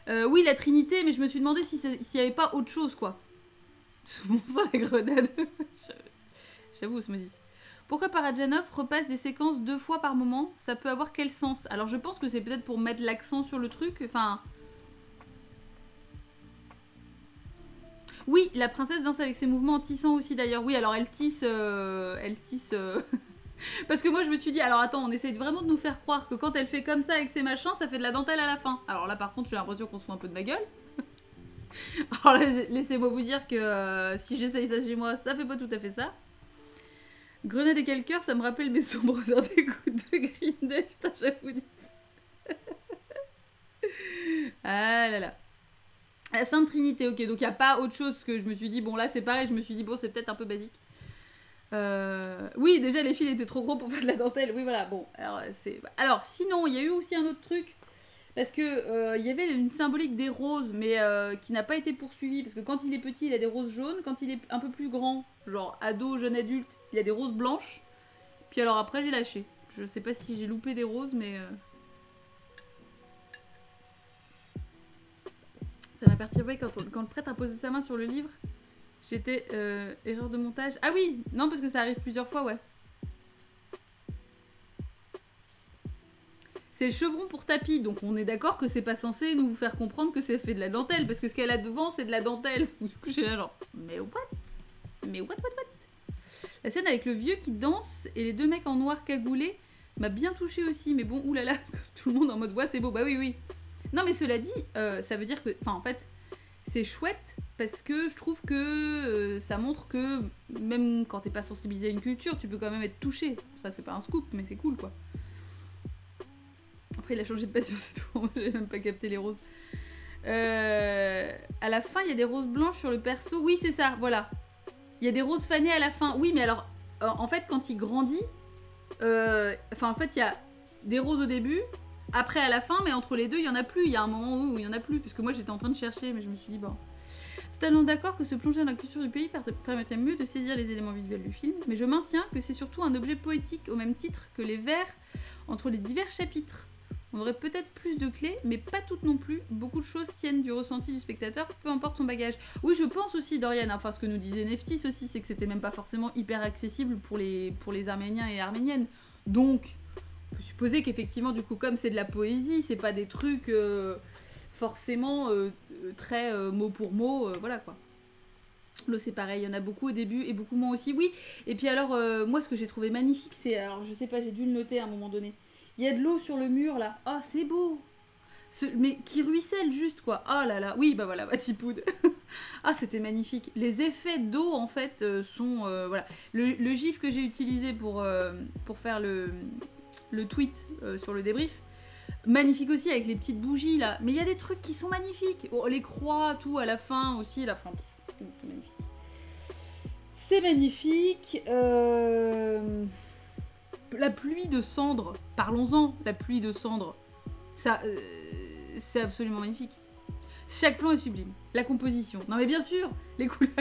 Oui, la Trinité, mais je me suis demandé s'il n'y avait pas autre chose, quoi. Bon, ça, la grenade. J'avoue, Osmosis. Pourquoi Parajanov repasse des séquences 2 fois par moment? Ça peut avoir quel sens? Alors je pense que c'est peut-être pour mettre l'accent sur le truc. Enfin... Oui, la princesse danse avec ses mouvements en tissant aussi d'ailleurs. Oui, alors elle tisse... Parce que moi je me suis dit, alors attends, on essaye vraiment de nous faire croire que quand elle fait comme ça avec ses machins, ça fait de la dentelle à la fin. Alors là par contre, j'ai l'impression qu'on se fout un peu de ma gueule. Alors laissez-moi vous dire que si j'essaye ça chez moi, ça fait pas tout à fait ça. Grenade et quel cœur, ça me rappelle mes sombres heures d'écoute de Green Day. Putain, j'avoue dit. Ah là là. La Sainte Trinité, ok, donc il n'y a pas autre chose, parce que je me suis dit, bon là c'est pareil, je me suis dit, bon c'est peut-être un peu basique. Oui, déjà les fils étaient trop gros pour faire de la dentelle, oui voilà, bon, alors sinon, il y a eu aussi un autre truc, parce que il y avait une symbolique des roses, mais qui n'a pas été poursuivie, parce que quand il est petit, il a des roses jaunes, quand il est un peu plus grand, genre ado, jeune adulte, il a des roses blanches, puis alors après j'ai lâché. Je sais pas si j'ai loupé des roses, mais... Ça m'a perturbé quand le prêtre a posé sa main sur le livre. J'étais... erreur de montage. Ah oui, non, parce que ça arrive plusieurs fois, ouais. c'est le chevron pour tapis, donc on est d'accord que c'est pas censé nous faire comprendre que c'est fait de la dentelle, parce que ce qu'elle a devant, c'est de la dentelle. Du coup, j'ai là genre, mais what? Mais what? La scène avec le vieux qui danse et les deux mecs en noir cagoulés m'a bien touché aussi, mais bon, oulala, tout le monde en mode, ouais, c'est beau, bah oui. Non, mais cela dit, ça veut dire que, enfin, en fait, c'est chouette, parce que je trouve que ça montre que, même quand t'es pas sensibilisé à une culture, tu peux quand même être touché. Ça, c'est pas un scoop, mais c'est cool, quoi. Après, il a changé de passion, c'est tout. J'ai même pas capté les roses. À la fin, il y a des roses blanches sur le perso. Oui, c'est ça, voilà. Il y a des roses fanées à la fin. Oui, mais alors, en fait, quand il grandit, en fait, il y a des roses au début, après à la fin, mais entre les deux, il y en a plus. Il y a un moment où il y en a plus, parce que moi, j'étais en train de chercher, mais je me suis dit, bon... Totalement d'accord que se plonger dans la culture du pays permettrait mieux de saisir les éléments visuels du film, mais je maintiens que c'est surtout un objet poétique au même titre que les vers entre les divers chapitres. On aurait peut-être plus de clés, mais pas toutes non plus. Beaucoup de choses tiennent du ressenti du spectateur, peu importe son bagage. Oui, je pense aussi, Dorian, enfin ce que nous disait Neftis aussi, c'est que c'était même pas forcément hyper accessible pour les Arméniens et Arméniennes. Donc, on peut supposer qu'effectivement, du coup, comme c'est de la poésie, c'est pas des trucs forcément très mot pour mot, voilà quoi. L'eau c'est pareil, il y en a beaucoup au début et beaucoup moins aussi, oui. Et puis alors, moi ce que j'ai trouvé magnifique, c'est, alors je sais pas, j'ai dû le noter à un moment donné. Il y a de l'eau sur le mur là, oh c'est beau, mais qui ruisselle juste quoi, oh là là, oui bah voilà, Batipoud. Ah c'était magnifique, les effets d'eau en fait sont, voilà. Le gif que j'ai utilisé pour faire le tweet sur le débrief, magnifique aussi avec les petites bougies là, mais il y a des trucs qui sont magnifiques, oh, les croix, tout à la fin aussi, la fin, c'est magnifique. C'est magnifique. La pluie de cendres, parlons-en, la pluie de cendres, ça, c'est absolument magnifique. Chaque plan est sublime. La composition, non mais bien sûr, les couleurs.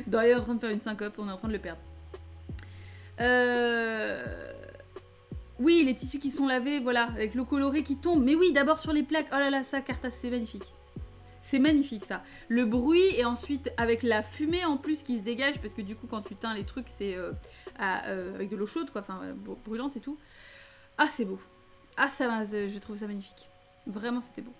Dorian est en train de faire une syncope, on est en train de le perdre. Oui, les tissus qui sont lavés, voilà, avec l'eau colorée qui tombe. Mais oui, d'abord sur les plaques. Oh là là, ça, Cartas, c'est magnifique. C'est magnifique, ça. Le bruit, et ensuite, avec la fumée en plus qui se dégage, parce que du coup, quand tu teins les trucs, c'est avec de l'eau chaude, quoi, enfin, brûlante et tout. Ah, c'est beau. Ah, ça, je trouve ça magnifique. Vraiment, c'était beau.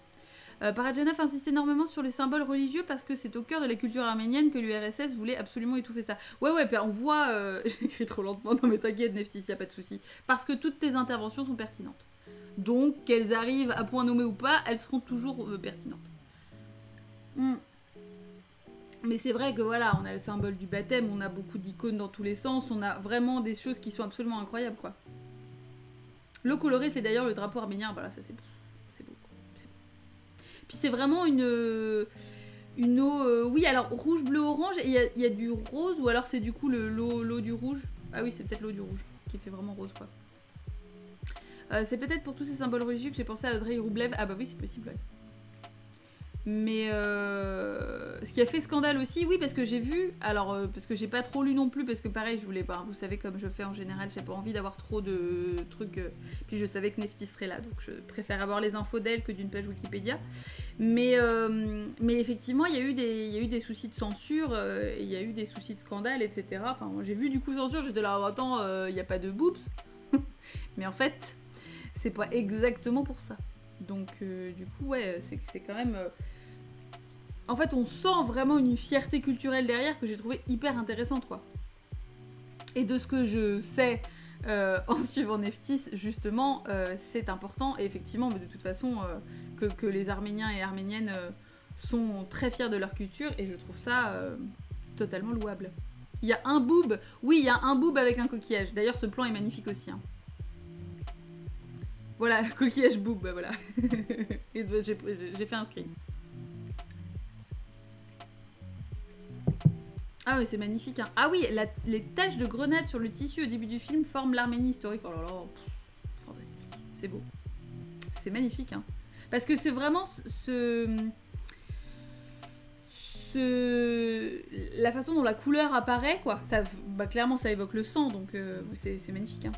Parajanov insiste énormément sur les symboles religieux parce que c'est au cœur de la culture arménienne que l'URSS voulait absolument étouffer ça. Ouais, puis on voit... J'ai écrit trop lentement, non mais t'inquiète Neftis, y a pas de souci. Parce que toutes tes interventions sont pertinentes. Donc, qu'elles arrivent à point nommé ou pas, elles seront toujours pertinentes. Mais c'est vrai que voilà, on a le symbole du baptême, on a beaucoup d'icônes dans tous les sens, on a vraiment des choses qui sont absolument incroyables, quoi. L'eau colorée fait d'ailleurs le drapeau arménien, voilà, ça c'est beau. Puis c'est vraiment une eau... oui, alors rouge, bleu, orange, et il y a du rose, ou alors c'est du coup l'eau du rouge. Ah oui, c'est peut-être l'eau du rouge, qui fait vraiment rose, quoi. C'est peut-être pour tous ces symboles religieux que j'ai pensé à Audrey Roublev. Ah bah oui, c'est possible, ouais. Mais ce qui a fait scandale aussi, oui, parce que j'ai vu, alors parce que j'ai pas trop lu non plus, parce que pareil, je voulais pas, vous savez comme je fais en général, j'ai pas envie d'avoir trop de trucs, puis je savais que Neftis serait là, donc je préfère avoir les infos d'elle que d'une page Wikipédia. Mais effectivement, il y a eu des soucis de censure, il y a eu des soucis de scandale, etc. Enfin, moi, j'ai vu du coup censure, j'étais là, attends, il n'y a pas de boobs. Mais en fait, c'est pas exactement pour ça. Donc du coup, ouais, c'est quand même... En fait, on sent vraiment une fierté culturelle derrière que j'ai trouvé hyper intéressante, quoi. Et de ce que je sais en suivant Neftis, justement, c'est important. Et effectivement, mais de toute façon, que les Arméniens et Arméniennes sont très fiers de leur culture. Et je trouve ça totalement louable. Il y a un boob. Oui, il y a un boob avec un coquillage. D'ailleurs, ce plan est magnifique aussi, hein. Voilà, coquillage boob, bah voilà. Et j'ai fait un screen. Ah oui, c'est magnifique, hein. Ah oui, les taches de grenade sur le tissu au début du film forment l'Arménie historique. Oh là là, fantastique. C'est beau. C'est magnifique, hein. Parce que c'est vraiment la façon dont la couleur apparaît, quoi. Ça, bah, clairement, ça évoque le sang, donc c'est magnifique, hein.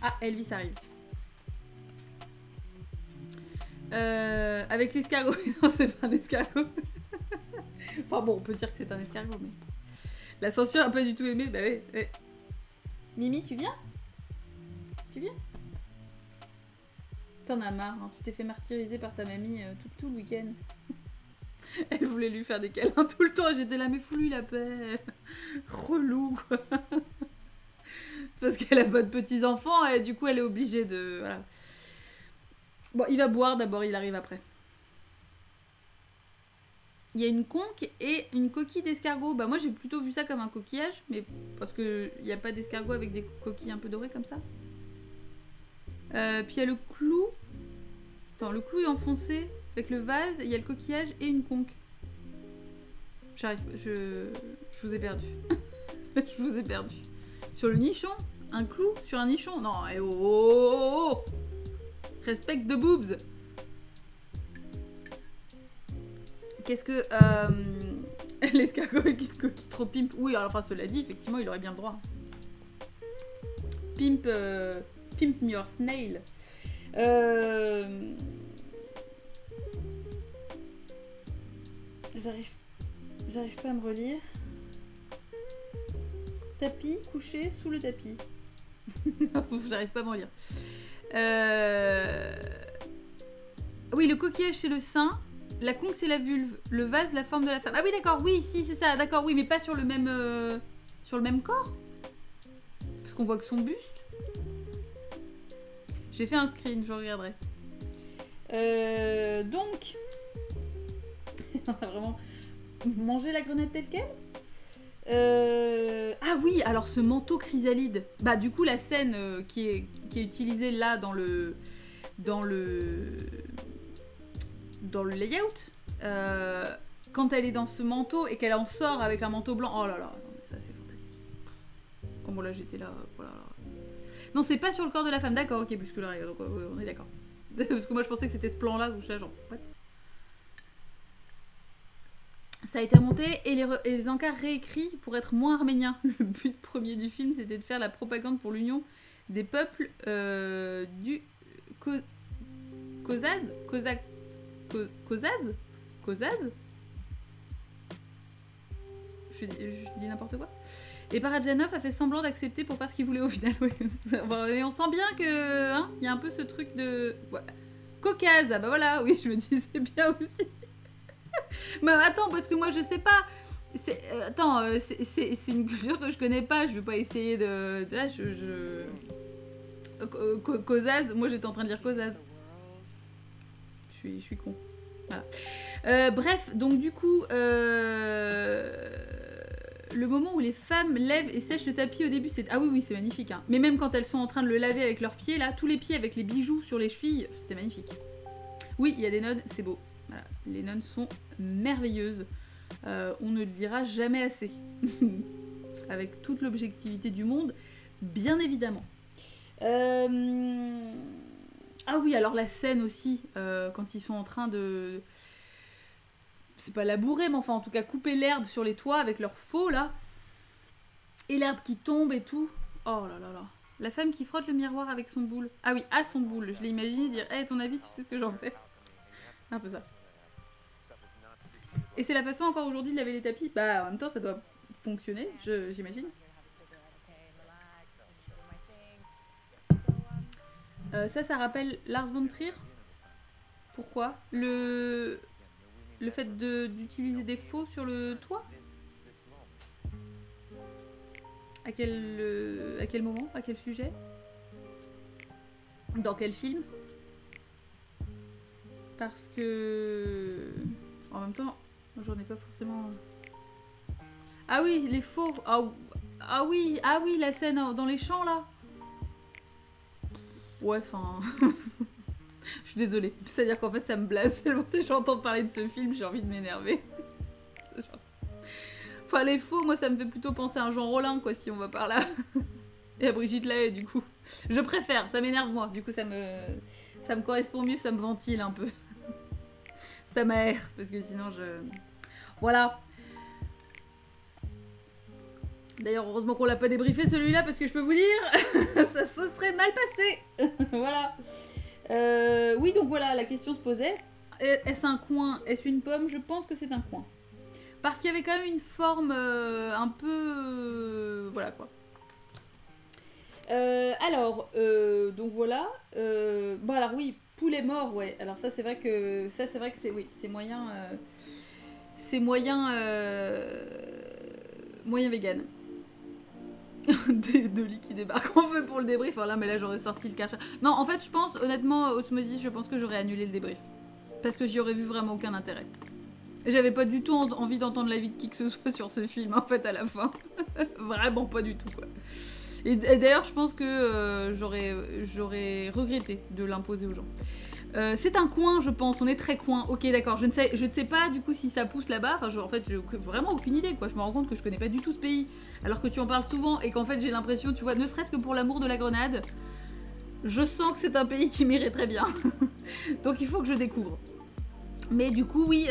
Ah, Elvis arrive. Avec l'escargot. Non, c'est pas un escargot. Enfin bon, on peut dire que c'est un escargot, mais... La censure a pas du tout aimé, bah ouais. Mimi, tu viens ? Tu viens ? T'en as marre, hein. Tu t'es fait martyriser par ta mamie tout le week-end. Elle voulait lui faire des câlins tout le temps. J'étais là, mais fous-lui la paix. Relou, quoi. Parce qu'elle a pas de petits-enfants et du coup, elle est obligée de... Voilà. Bon, il va boire d'abord, il arrive après. Il y a une conque et une coquille d'escargot. Bah moi, j'ai plutôt vu ça comme un coquillage, mais parce qu'il n'y a pas d'escargot avec des coquilles un peu dorées comme ça. Puis il y a le clou. Attends, le clou est enfoncé avec le vase, il y a le coquillage et une conque. J'arrive, je vous ai perdu. Je vous ai perdu. Sur le nichon? Un clou sur un nichon? Non, eh oh, oh, oh. Respect the boobs. Qu'est-ce que... l'escargot avec une coquille trop pimp. Oui, alors, enfin, cela dit, effectivement, il aurait bien le droit. Pimp... Pimp me your snail. J'arrive pas à me relire. Tapis, couché sous le tapis. J'arrive pas à me relire. Oui, le coquillage c'est le sein, la conque c'est la vulve, le vase la forme de la femme. Ah oui d'accord, oui, si c'est ça, d'accord, oui, mais pas sur le même corps. Parce qu'on voit que son buste. J'ai fait un screen, je regarderai. Donc, on va vraiment manger la grenade telle quelle. Ah oui, alors ce manteau chrysalide. Bah du coup la scène qui est utilisée là dans le layout, quand elle est dans ce manteau et qu'elle en sort avec un manteau blanc. Oh là là, non mais ça c'est fantastique. Oh bon là j'étais là, voilà. Non c'est pas sur le corps de la femme, d'accord, ok, puisque là donc, on est d'accord. Parce que moi je pensais que c'était ce plan là où je suis là genre what. Ça a été remonté et les encarts réécrits pour être moins arméniens. Le but premier du film, c'était de faire la propagande pour l'union des peuples du Caucase. Je dis n'importe quoi. Et Parajanov a fait semblant d'accepter pour faire ce qu'il voulait au final. Et on sent bien que hein, y a un peu ce truc de... Ouais. Caucase, ah bah voilà, oui, je me disais bien aussi. Mais attends, parce que moi je sais pas. C'est une culture que je connais pas. Je vais pas essayer de. Là, Caucase, moi j'étais en train de dire Caucase. Je suis con. Voilà. Bref, donc du coup, le moment où les femmes lèvent et sèchent le tapis au début, c'est. Ah oui, c'est magnifique. Hein. Mais même quand elles sont en train de le laver avec leurs pieds, là, tous les pieds avec les bijoux sur les chevilles, c'était magnifique. Oui, il y a des nonnes, c'est beau. Voilà. Les nonnes sont merveilleuses. On ne le dira jamais assez. Avec toute l'objectivité du monde, bien évidemment. Ah oui, alors la scène aussi, quand ils sont en train de... C'est pas labourer, mais enfin en tout cas couper l'herbe sur les toits avec leur faux là. Et l'herbe qui tombe et tout. Oh là là là. La femme qui frotte le miroir avec son boule. Ah oui, à son boule. Je l'ai imaginé dire « Hey, ton avis, tu sais ce que j'en fais ?» Un peu ça. Et c'est la façon encore aujourd'hui de laver les tapis. Bah en même temps ça doit fonctionner, j'imagine. Ça rappelle Lars von Trier. Pourquoi? Le fait d'utiliser des faux sur le toit? À quel moment? À quel sujet? Dans quel film? Parce que... En même temps, j'en ai pas forcément... Ah oui, les faux. Ah oui, la scène dans les champs, là. Ouais, enfin... Je suis désolée. C'est-à-dire qu'en fait, ça me blase tellement que j'entends parler de ce film, j'ai envie de m'énerver. Enfin, les faux, moi, ça me fait plutôt penser à un Jean Rollin, quoi, si on va par là. Et à Brigitte Lahaie, du coup. Je préfère, ça m'énerve, moi. Du coup, ça me correspond mieux, ça me ventile un peu. Ça m'aère, parce que sinon, Voilà. D'ailleurs, heureusement qu'on l'a pas débriefé celui-là, parce que je peux vous dire, ça se serait mal passé. Voilà. Oui, donc voilà, la question se posait. Est-ce un coin? Est-ce une pomme? Je pense que c'est un coin. Parce qu'il y avait quand même une forme un peu... voilà, quoi. Alors, donc voilà. Bon, alors oui, Poulet mort, ouais. Alors ça, c'est vrai que c'est oui, c'est moyen, moyen vegan. De lit qui débarque en feu pour le débrief. Voilà, mais là j'aurais sorti le cache. Non, en fait, je pense, honnêtement, Osmosis, je pense que j'aurais annulé le débrief. Parce que j'y aurais vu vraiment aucun intérêt. J'avais pas du tout envie d'entendre l'avis de qui que ce soit sur ce film, en fait, à la fin. Vraiment pas du tout, quoi. Et d'ailleurs, je pense que j'aurais regretté de l'imposer aux gens. C'est un coin, je pense. On est très coin. Ok, d'accord. Je ne sais pas du coup si ça pousse là-bas. Enfin, en fait, j'ai vraiment aucune idée, quoi. Je me rends compte que je connais pas du tout ce pays, alors que tu en parles souvent et qu'en fait, j'ai l'impression, tu vois, ne serait-ce que pour l'amour de la grenade, je sens que c'est un pays qui m'irait très bien. Donc, il faut que je découvre. Mais du coup, oui,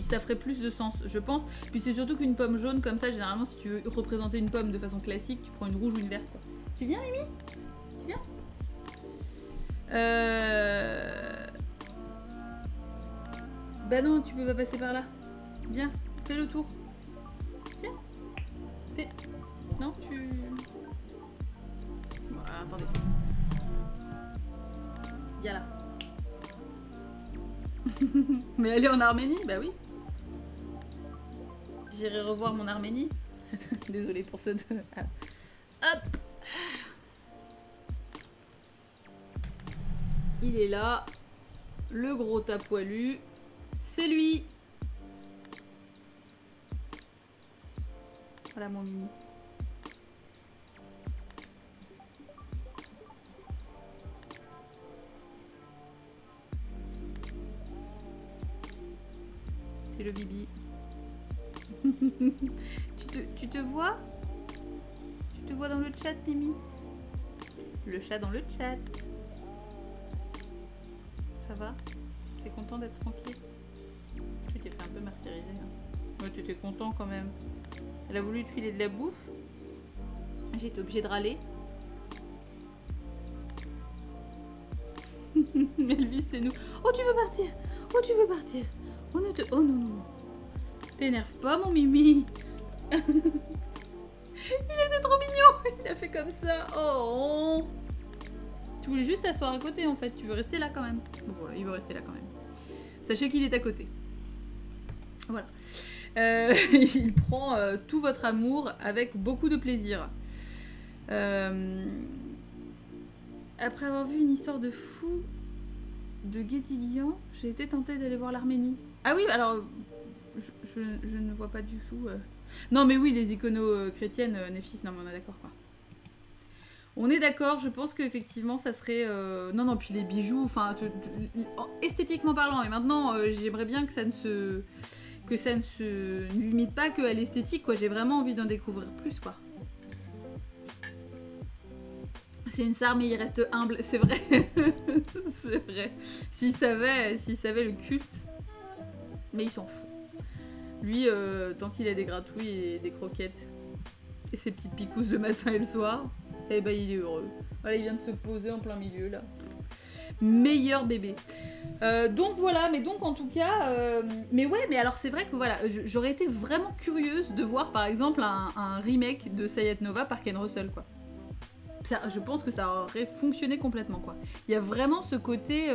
ça ferait plus de sens, je pense. Puis c'est surtout qu'une pomme jaune comme ça, généralement, si tu veux représenter une pomme de façon classique, tu prends une rouge ou une verte, quoi. Tu viens, Mimi? Tu viens? Bah non, tu peux pas passer par là. Viens, fais le tour. Viens. Fais. Non, tu... Voilà, attendez. Viens là. Mais aller en Arménie? Bah oui. J'irai revoir mon Arménie. Désolée pour cette... Hop. Il est là. Le gros tas poilu. C'est lui. Voilà mon mini. C'est le bibi. tu te vois? Tu te vois dans le chat, Mimi? Le chat dans le chat. Ça va? T'es content d'être tranquille? Tu t'es fait un peu martyriser. Hein. Ouais, tu étais content quand même. Elle a voulu te filer de la bouffe. J'ai été obligée de râler. Elvis, c'est nous. Oh, tu veux partir? Oh, tu veux partir? Oh, ne te... Oh, non, non, non. T'énerve pas, mon Mimi. Il était trop mignon. Il a fait comme ça. Oh. Tu voulais juste t'asseoir à côté, en fait. Tu veux rester là, quand même. Bon, voilà, il veut rester là, quand même. Sachez qu'il est à côté. Voilà. Il prend tout votre amour avec beaucoup de plaisir. Après avoir vu une histoire de fou de Guédiguian, j'ai été tentée d'aller voir l'Arménie. Ah oui, alors, je ne vois pas du tout... Non, mais oui, les iconos chrétiennes, Nefis, non, mais on est d'accord, quoi. On est d'accord, je pense qu'effectivement, ça serait... Non, non, puis les bijoux, enfin, esthétiquement parlant, et maintenant, j'aimerais bien que ça ne se... limite pas qu'à l'esthétique, quoi. J'ai vraiment envie d'en découvrir plus, quoi. C'est une star, mais il reste humble. C'est vrai. C'est vrai. S'il savait le culte. Mais il s'en fout. Lui, tant qu'il a des gratouilles et des croquettes et ses petites picousses le matin et le soir, eh ben il est heureux. Voilà, il vient de se poser en plein milieu, là. Meilleur bébé. Donc voilà, mais donc en tout cas... mais ouais, mais alors c'est vrai que voilà, j'aurais été vraiment curieuse de voir par exemple un remake de Sayat Nova par Ken Russell, quoi. Ça, je pense que ça aurait fonctionné complètement, quoi. Il y a vraiment ce côté...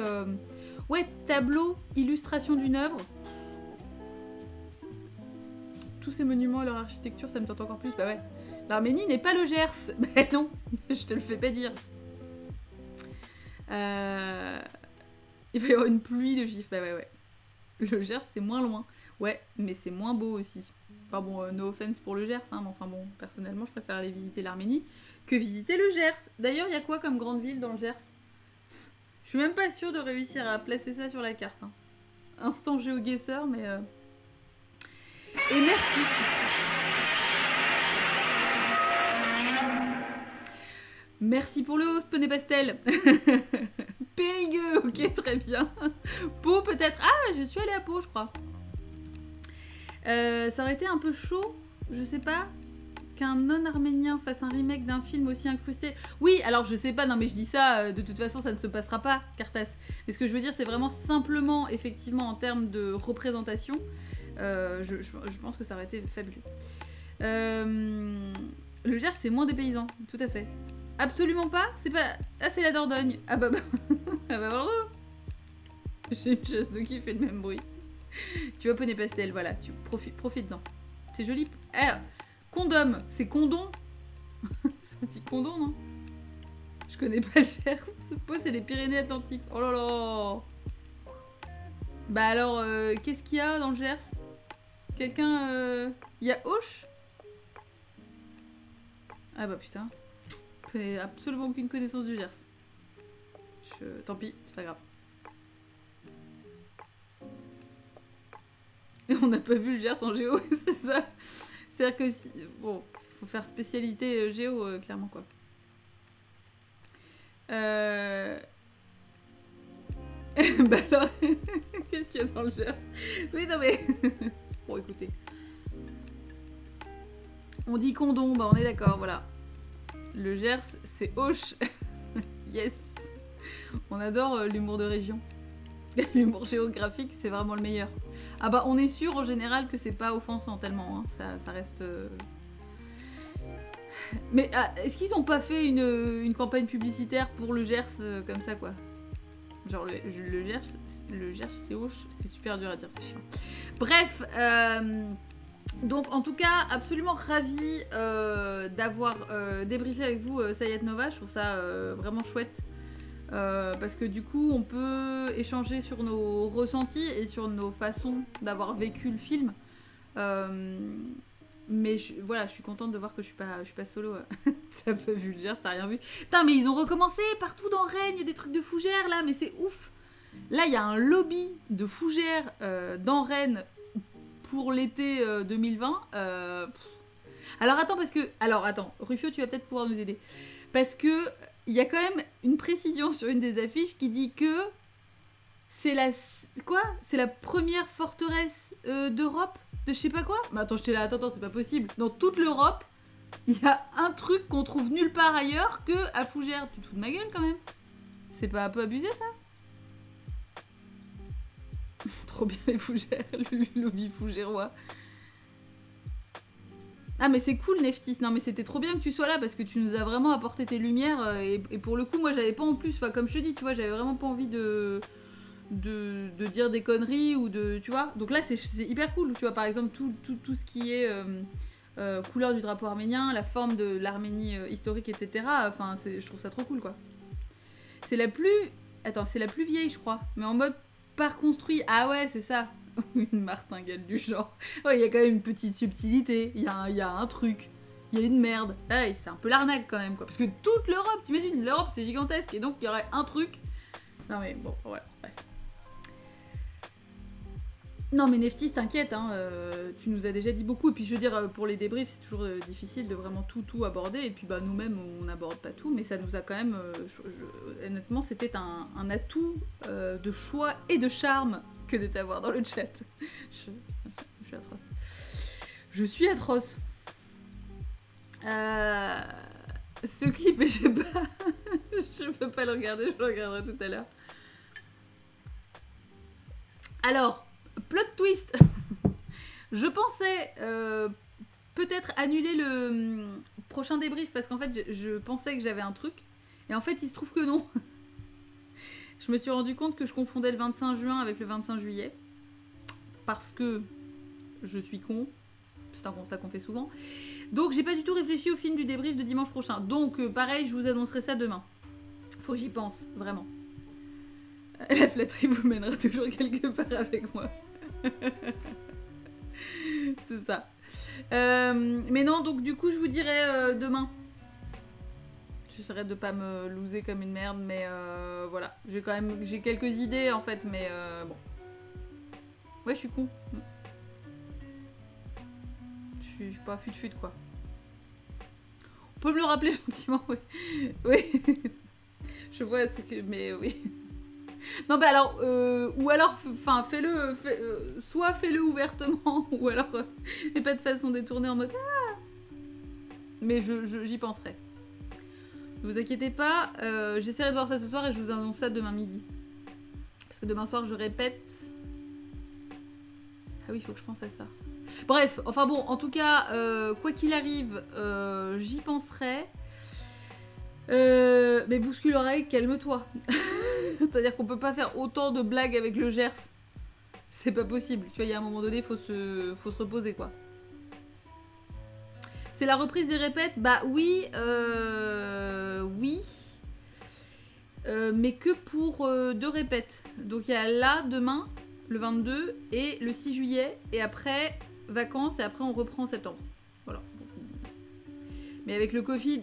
ouais, tableau, illustration d'une œuvre. Tous ces monuments et leur architecture, ça me tente encore plus. Bah ouais. L'Arménie n'est pas le Gers. Bah non, je te le fais pas dire. Il va y avoir une pluie de gifs. Bah ouais, ouais. Le Gers, c'est moins loin. Ouais, mais c'est moins beau aussi. Enfin bon, no offense pour le Gers, hein, mais enfin bon, personnellement, je préfère aller visiter l'Arménie que visiter le Gers. D'ailleurs, il y a quoi comme grande ville dans le Gers? Je suis même pas sûre de réussir à placer ça sur la carte. Hein. Instant géoguesseur, mais... Et merci. Merci pour le host, Poney Pastel. Périgueux, ok, très bien. Pau, peut-être. Ah, je suis allée à Pau, je crois. Ça aurait été un peu chaud, je sais pas, qu'un non-arménien fasse un remake d'un film aussi incrusté. Oui, alors je sais pas, non mais je dis ça, de toute façon ça ne se passera pas, Cartas. Mais ce que je veux dire, c'est vraiment simplement, effectivement, en termes de représentation, je pense que ça aurait été fabuleux. Le Gers, c'est moins dépaysant, tout à fait. Absolument pas, c'est pas... Ah, c'est la Dordogne. Ah bah, ah bah bravo. J'ai une chasse d'eau qui fait le même bruit. Tu vois, poney pastel, voilà, tu profites-en. C'est joli. Eh, condom, c'est condom. C'est condom, non? Je connais pas le Gers. Pau, c'est les Pyrénées-Atlantiques. Oh là là. Bah alors, qu'est-ce qu'il y a dans le Gers? Quelqu'un... Il y a Auch? Ah bah putain. Je connais absolument aucune connaissance du Gers. Tant pis, c'est pas grave. Et on n'a pas vu le Gers en géo, c'est ça. C'est-à-dire que si... Bon, faut faire spécialité géo, clairement, quoi. Bah alors... Qu'est-ce qu'il y a dans le Gers? Oui, non mais... Bon, écoutez. On dit condom, bah on est d'accord, voilà. Le Gers, c'est Auch. Yes. On adore l'humour de région. L'humour géographique, c'est vraiment le meilleur. Ah bah on est sûr en général que c'est pas offensant tellement, hein. Ça reste... Mais est-ce qu'ils ont pas fait une campagne publicitaire pour le Gers comme ça, quoi? Genre le Gers c'est Auch, c'est super dur à dire, c'est chiant. Bref, donc en tout cas, absolument ravie d'avoir débriefé avec vous Sayat Nova, je trouve ça vraiment chouette. Parce que du coup, on peut échanger sur nos ressentis et sur nos façons d'avoir vécu le film. Mais voilà, je suis contente de voir que je suis pas solo. T'as pas vu le Gers, t'as rien vu. Putain, mais ils ont recommencé partout dans Rennes, il y a des trucs de fougères là, mais c'est ouf. Là, il y a un lobby de fougères dans Rennes pour l'été 2020. Alors attends, attends, Rufio, tu vas peut-être pouvoir nous aider. Parce que il y a quand même une précision sur une des affiches qui dit que c'est la... Quoi? C'est la première forteresse d'Europe? De je sais pas quoi? Mais attends, j'étais là, attends, c'est pas possible. Dans toute l'Europe, il y a un truc qu'on trouve nulle part ailleurs que à Fougères. Tu te fous de ma gueule quand même? C'est pas un peu abusé ça? Trop bien les Fougères, le lobby fougérois. Ah mais c'est cool Neftis, non mais c'était trop bien que tu sois là parce que tu nous as vraiment apporté tes lumières et pour le coup moi j'avais pas en plus, enfin comme je te dis tu vois j'avais vraiment pas envie de dire des conneries ou de, tu vois, donc là c'est hyper cool, tu vois par exemple tout ce qui est couleur du drapeau arménien, la forme de l'Arménie historique etc, enfin je trouve ça trop cool quoi. C'est la plus, attends c'est la plus vieille je crois, mais en mode pas reconstruit, ah ouais c'est ça. Une martingale du genre. Ouais, il y a quand même une petite subtilité, il y a un truc, il y a une merde. Ouais, c'est un peu l'arnaque quand même, quoi. Parce que toute l'Europe, t'imagines, l'Europe c'est gigantesque et donc il y aurait un truc. Non mais bon, ouais, bref. Non mais Neftis, t'inquiète, hein, tu nous as déjà dit beaucoup. Et puis je veux dire, pour les débriefs, c'est toujours difficile de vraiment tout aborder. Et puis bah nous-mêmes, on n'aborde pas tout, mais ça nous a quand même... honnêtement, c'était un atout de choix et de charme que de t'avoir dans le chat. Je suis atroce. Je suis atroce. Ce clip, je sais pas... je peux pas le regarder, je le regarderai tout à l'heure. Alors... Plot twist. Je pensais peut-être annuler le prochain débrief parce qu'en fait je pensais que j'avais un truc et en fait il se trouve que non. Je me suis rendu compte que je confondais le 25 juin avec le 25 juillet parce que je suis con, c'est un constat qu'on fait souvent, donc j'ai pas du tout réfléchi au film du débrief de dimanche prochain, donc pareil je vous annoncerai ça demain. Faut que j'y pense, vraiment. La flatterie vous mènera toujours quelque part avec moi. C'est ça. Mais non, donc du coup, je vous dirai demain. J'essaierai de pas me loser comme une merde, mais voilà. J'ai quelques idées en fait, mais bon. Ouais, je suis con. Je suis pas fut quoi. On peut me le rappeler gentiment, oui. Oui. Je vois ce que... Mais oui. Non bah alors, ou alors, enfin fais-le, soit fais-le ouvertement, ou alors mais pas de façon détournée en mode ah. Mais j'y penserai. Ne vous inquiétez pas, j'essaierai de voir ça ce soir et je vous annonce ça demain midi. Parce que demain soir je répète. Ah oui, il faut que je pense à ça. Bref, enfin bon, en tout cas, quoi qu'il arrive, j'y penserai. Mais bouscule l'oreille, calme-toi. C'est-à-dire qu'on peut pas faire autant de blagues avec le Gers. C'est pas possible. Tu vois, il y a un moment donné, faut se reposer, quoi. C'est la reprise des répètes? Bah oui, oui. Mais que pour 2 répètes. Donc il y a là, demain, le 22, et le 6 juillet, et après, vacances, et après on reprend en septembre. Voilà. Mais avec le Covid,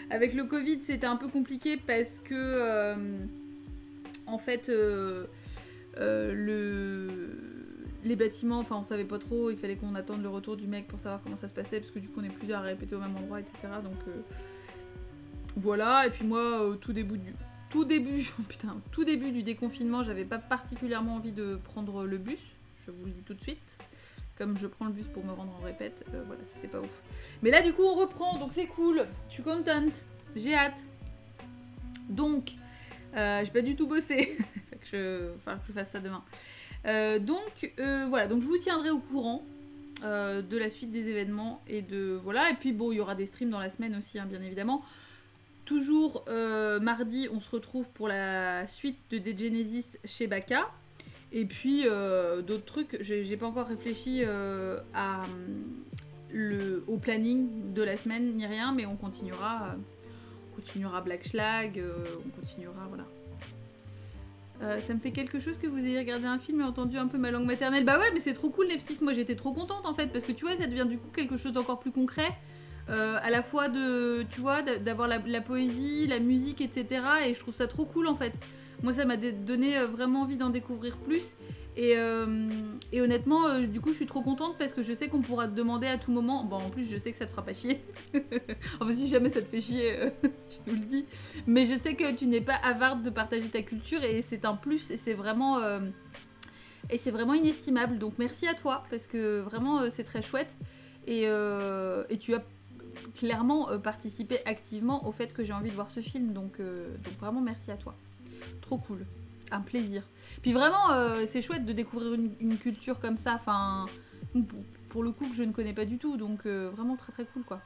avec le Covid, c'était un peu compliqué parce que, en fait, les bâtiments, enfin on savait pas trop, il fallait qu'on attende le retour du mec pour savoir comment ça se passait, parce que du coup on est plusieurs à répéter au même endroit, etc. Donc voilà, et puis moi, tout début du déconfinement, j'avais pas particulièrement envie de prendre le bus, je vous le dis tout de suite. Comme je prends le bus pour me rendre en répète, voilà, c'était pas ouf. Mais là, du coup, on reprend, donc c'est cool. Je suis contente. J'ai hâte. Donc, j'ai pas du tout bossé. Enfin, que je fasse ça demain. Voilà, donc je vous tiendrai au courant de la suite des événements. Et de voilà. Et puis, bon, il y aura des streams dans la semaine aussi, hein, bien évidemment. Toujours mardi, on se retrouve pour la suite de Dead Genesis chez Baka. Et puis d'autres trucs, j'ai pas encore réfléchi au planning de la semaine ni rien, mais on continuera Black Schlag, on continuera, voilà. Ça me fait quelque chose que vous ayez regardé un film et entendu un peu ma langue maternelle. Bah ouais, mais c'est trop cool, Neftis, moi j'étais trop contente en fait, parce que tu vois, ça devient du coup quelque chose d'encore plus concret, à la fois tu vois, d'avoir la poésie, la musique, etc. Et je trouve ça trop cool en fait. Moi, ça m'a donné vraiment envie d'en découvrir plus. Et honnêtement, du coup, je suis trop contente parce que je sais qu'on pourra te demander à tout moment. Bon, en plus, je sais que ça te fera pas chier. Enfin, si jamais ça te fait chier, tu nous le dis. Mais je sais que tu n'es pas avarde de partager ta culture et c'est un plus. Et c'est vraiment inestimable. Donc, merci à toi parce que vraiment, c'est très chouette. Et tu as clairement participé activement au fait que j'ai envie de voir ce film. Donc vraiment, merci à toi. Trop cool, un plaisir. Puis vraiment, c'est chouette de découvrir une culture comme ça, enfin, pour le coup que je ne connais pas du tout, donc vraiment très très cool quoi.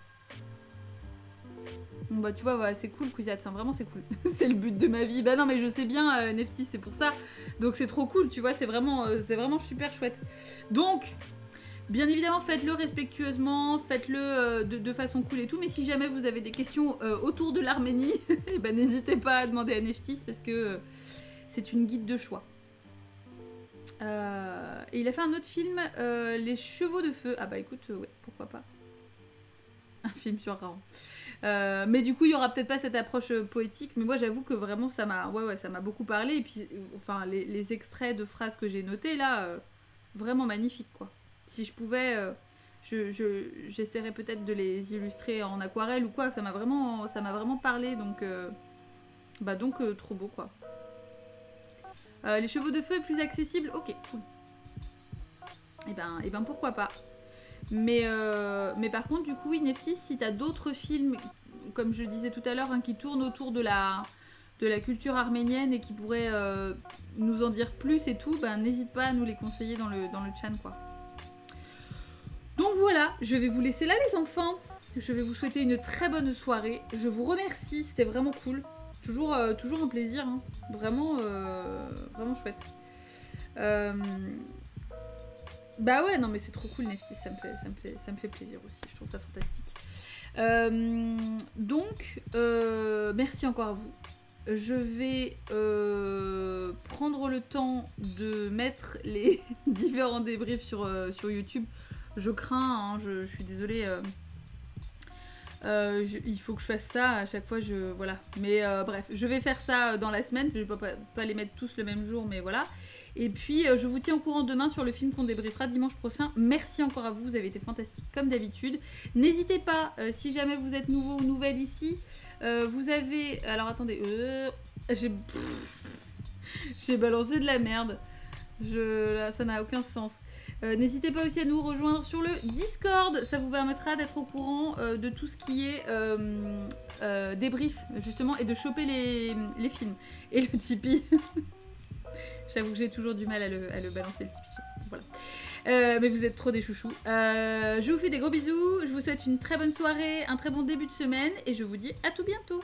Bon bah tu vois, ouais, c'est cool Kwisat, vraiment c'est cool. C'est le but de ma vie. Bah non mais je sais bien, Neftis, c'est pour ça. Donc c'est trop cool, tu vois, c'est vraiment super chouette. Donc, bien évidemment, faites-le respectueusement, faites-le de façon cool et tout, mais si jamais vous avez des questions autour de l'Arménie, bah, n'hésitez pas à demander à Neftis parce que c'est une guide de choix. Et il a fait un autre film, Les Chevaux de Feu. Ah bah écoute, ouais, pourquoi pas. Un film sur Raon. Mais du coup, il y aura peut-être pas cette approche poétique, mais moi j'avoue que vraiment ça m'a beaucoup parlé. Et puis, enfin, les extraits de phrases que j'ai notés là, vraiment magnifiques quoi. Si je pouvais, j'essaierais peut-être de les illustrer en aquarelle ou quoi. Ça m'a vraiment parlé, donc trop beau quoi. Les Chevaux de Feu est plus accessible, ok, cool. Et ben pourquoi pas. Mais par contre, du coup, Neftis, si t'as d'autres films, comme je le disais tout à l'heure, hein, qui tournent autour de la culture arménienne et qui pourraient nous en dire plus et tout, ben n'hésite pas à nous les conseiller dans le chat quoi. Donc voilà, je vais vous laisser là les enfants. Je vais vous souhaiter une très bonne soirée. Je vous remercie, c'était vraiment cool. Toujours un plaisir, hein. Vraiment chouette. Bah ouais, non mais c'est trop cool Neftis, ça me fait plaisir aussi, je trouve ça fantastique. Merci encore à vous. Je vais prendre le temps de mettre les différents débriefs sur YouTube. Je crains, hein, je suis désolée. Il faut que je fasse ça à chaque fois, voilà. Mais bref, je vais faire ça dans la semaine. Je vais pas les mettre tous le même jour, mais voilà. Et puis, je vous tiens au courant demain sur le film qu'on débriefera dimanche prochain. Merci encore à vous, vous avez été fantastiques comme d'habitude. N'hésitez pas, si jamais vous êtes nouveau ou nouvelle ici, vous avez... Alors attendez, j'ai balancé de la merde. Là, ça n'a aucun sens. N'hésitez pas aussi à nous rejoindre sur le Discord, ça vous permettra d'être au courant de tout ce qui est débrief justement et de choper les films. Et le Tipeee, j'avoue que j'ai toujours du mal à le balancer le Tipeee. Voilà. Mais vous êtes trop des chouchous. Je vous fais des gros bisous, je vous souhaite une très bonne soirée, un très bon début de semaine et je vous dis à tout bientôt.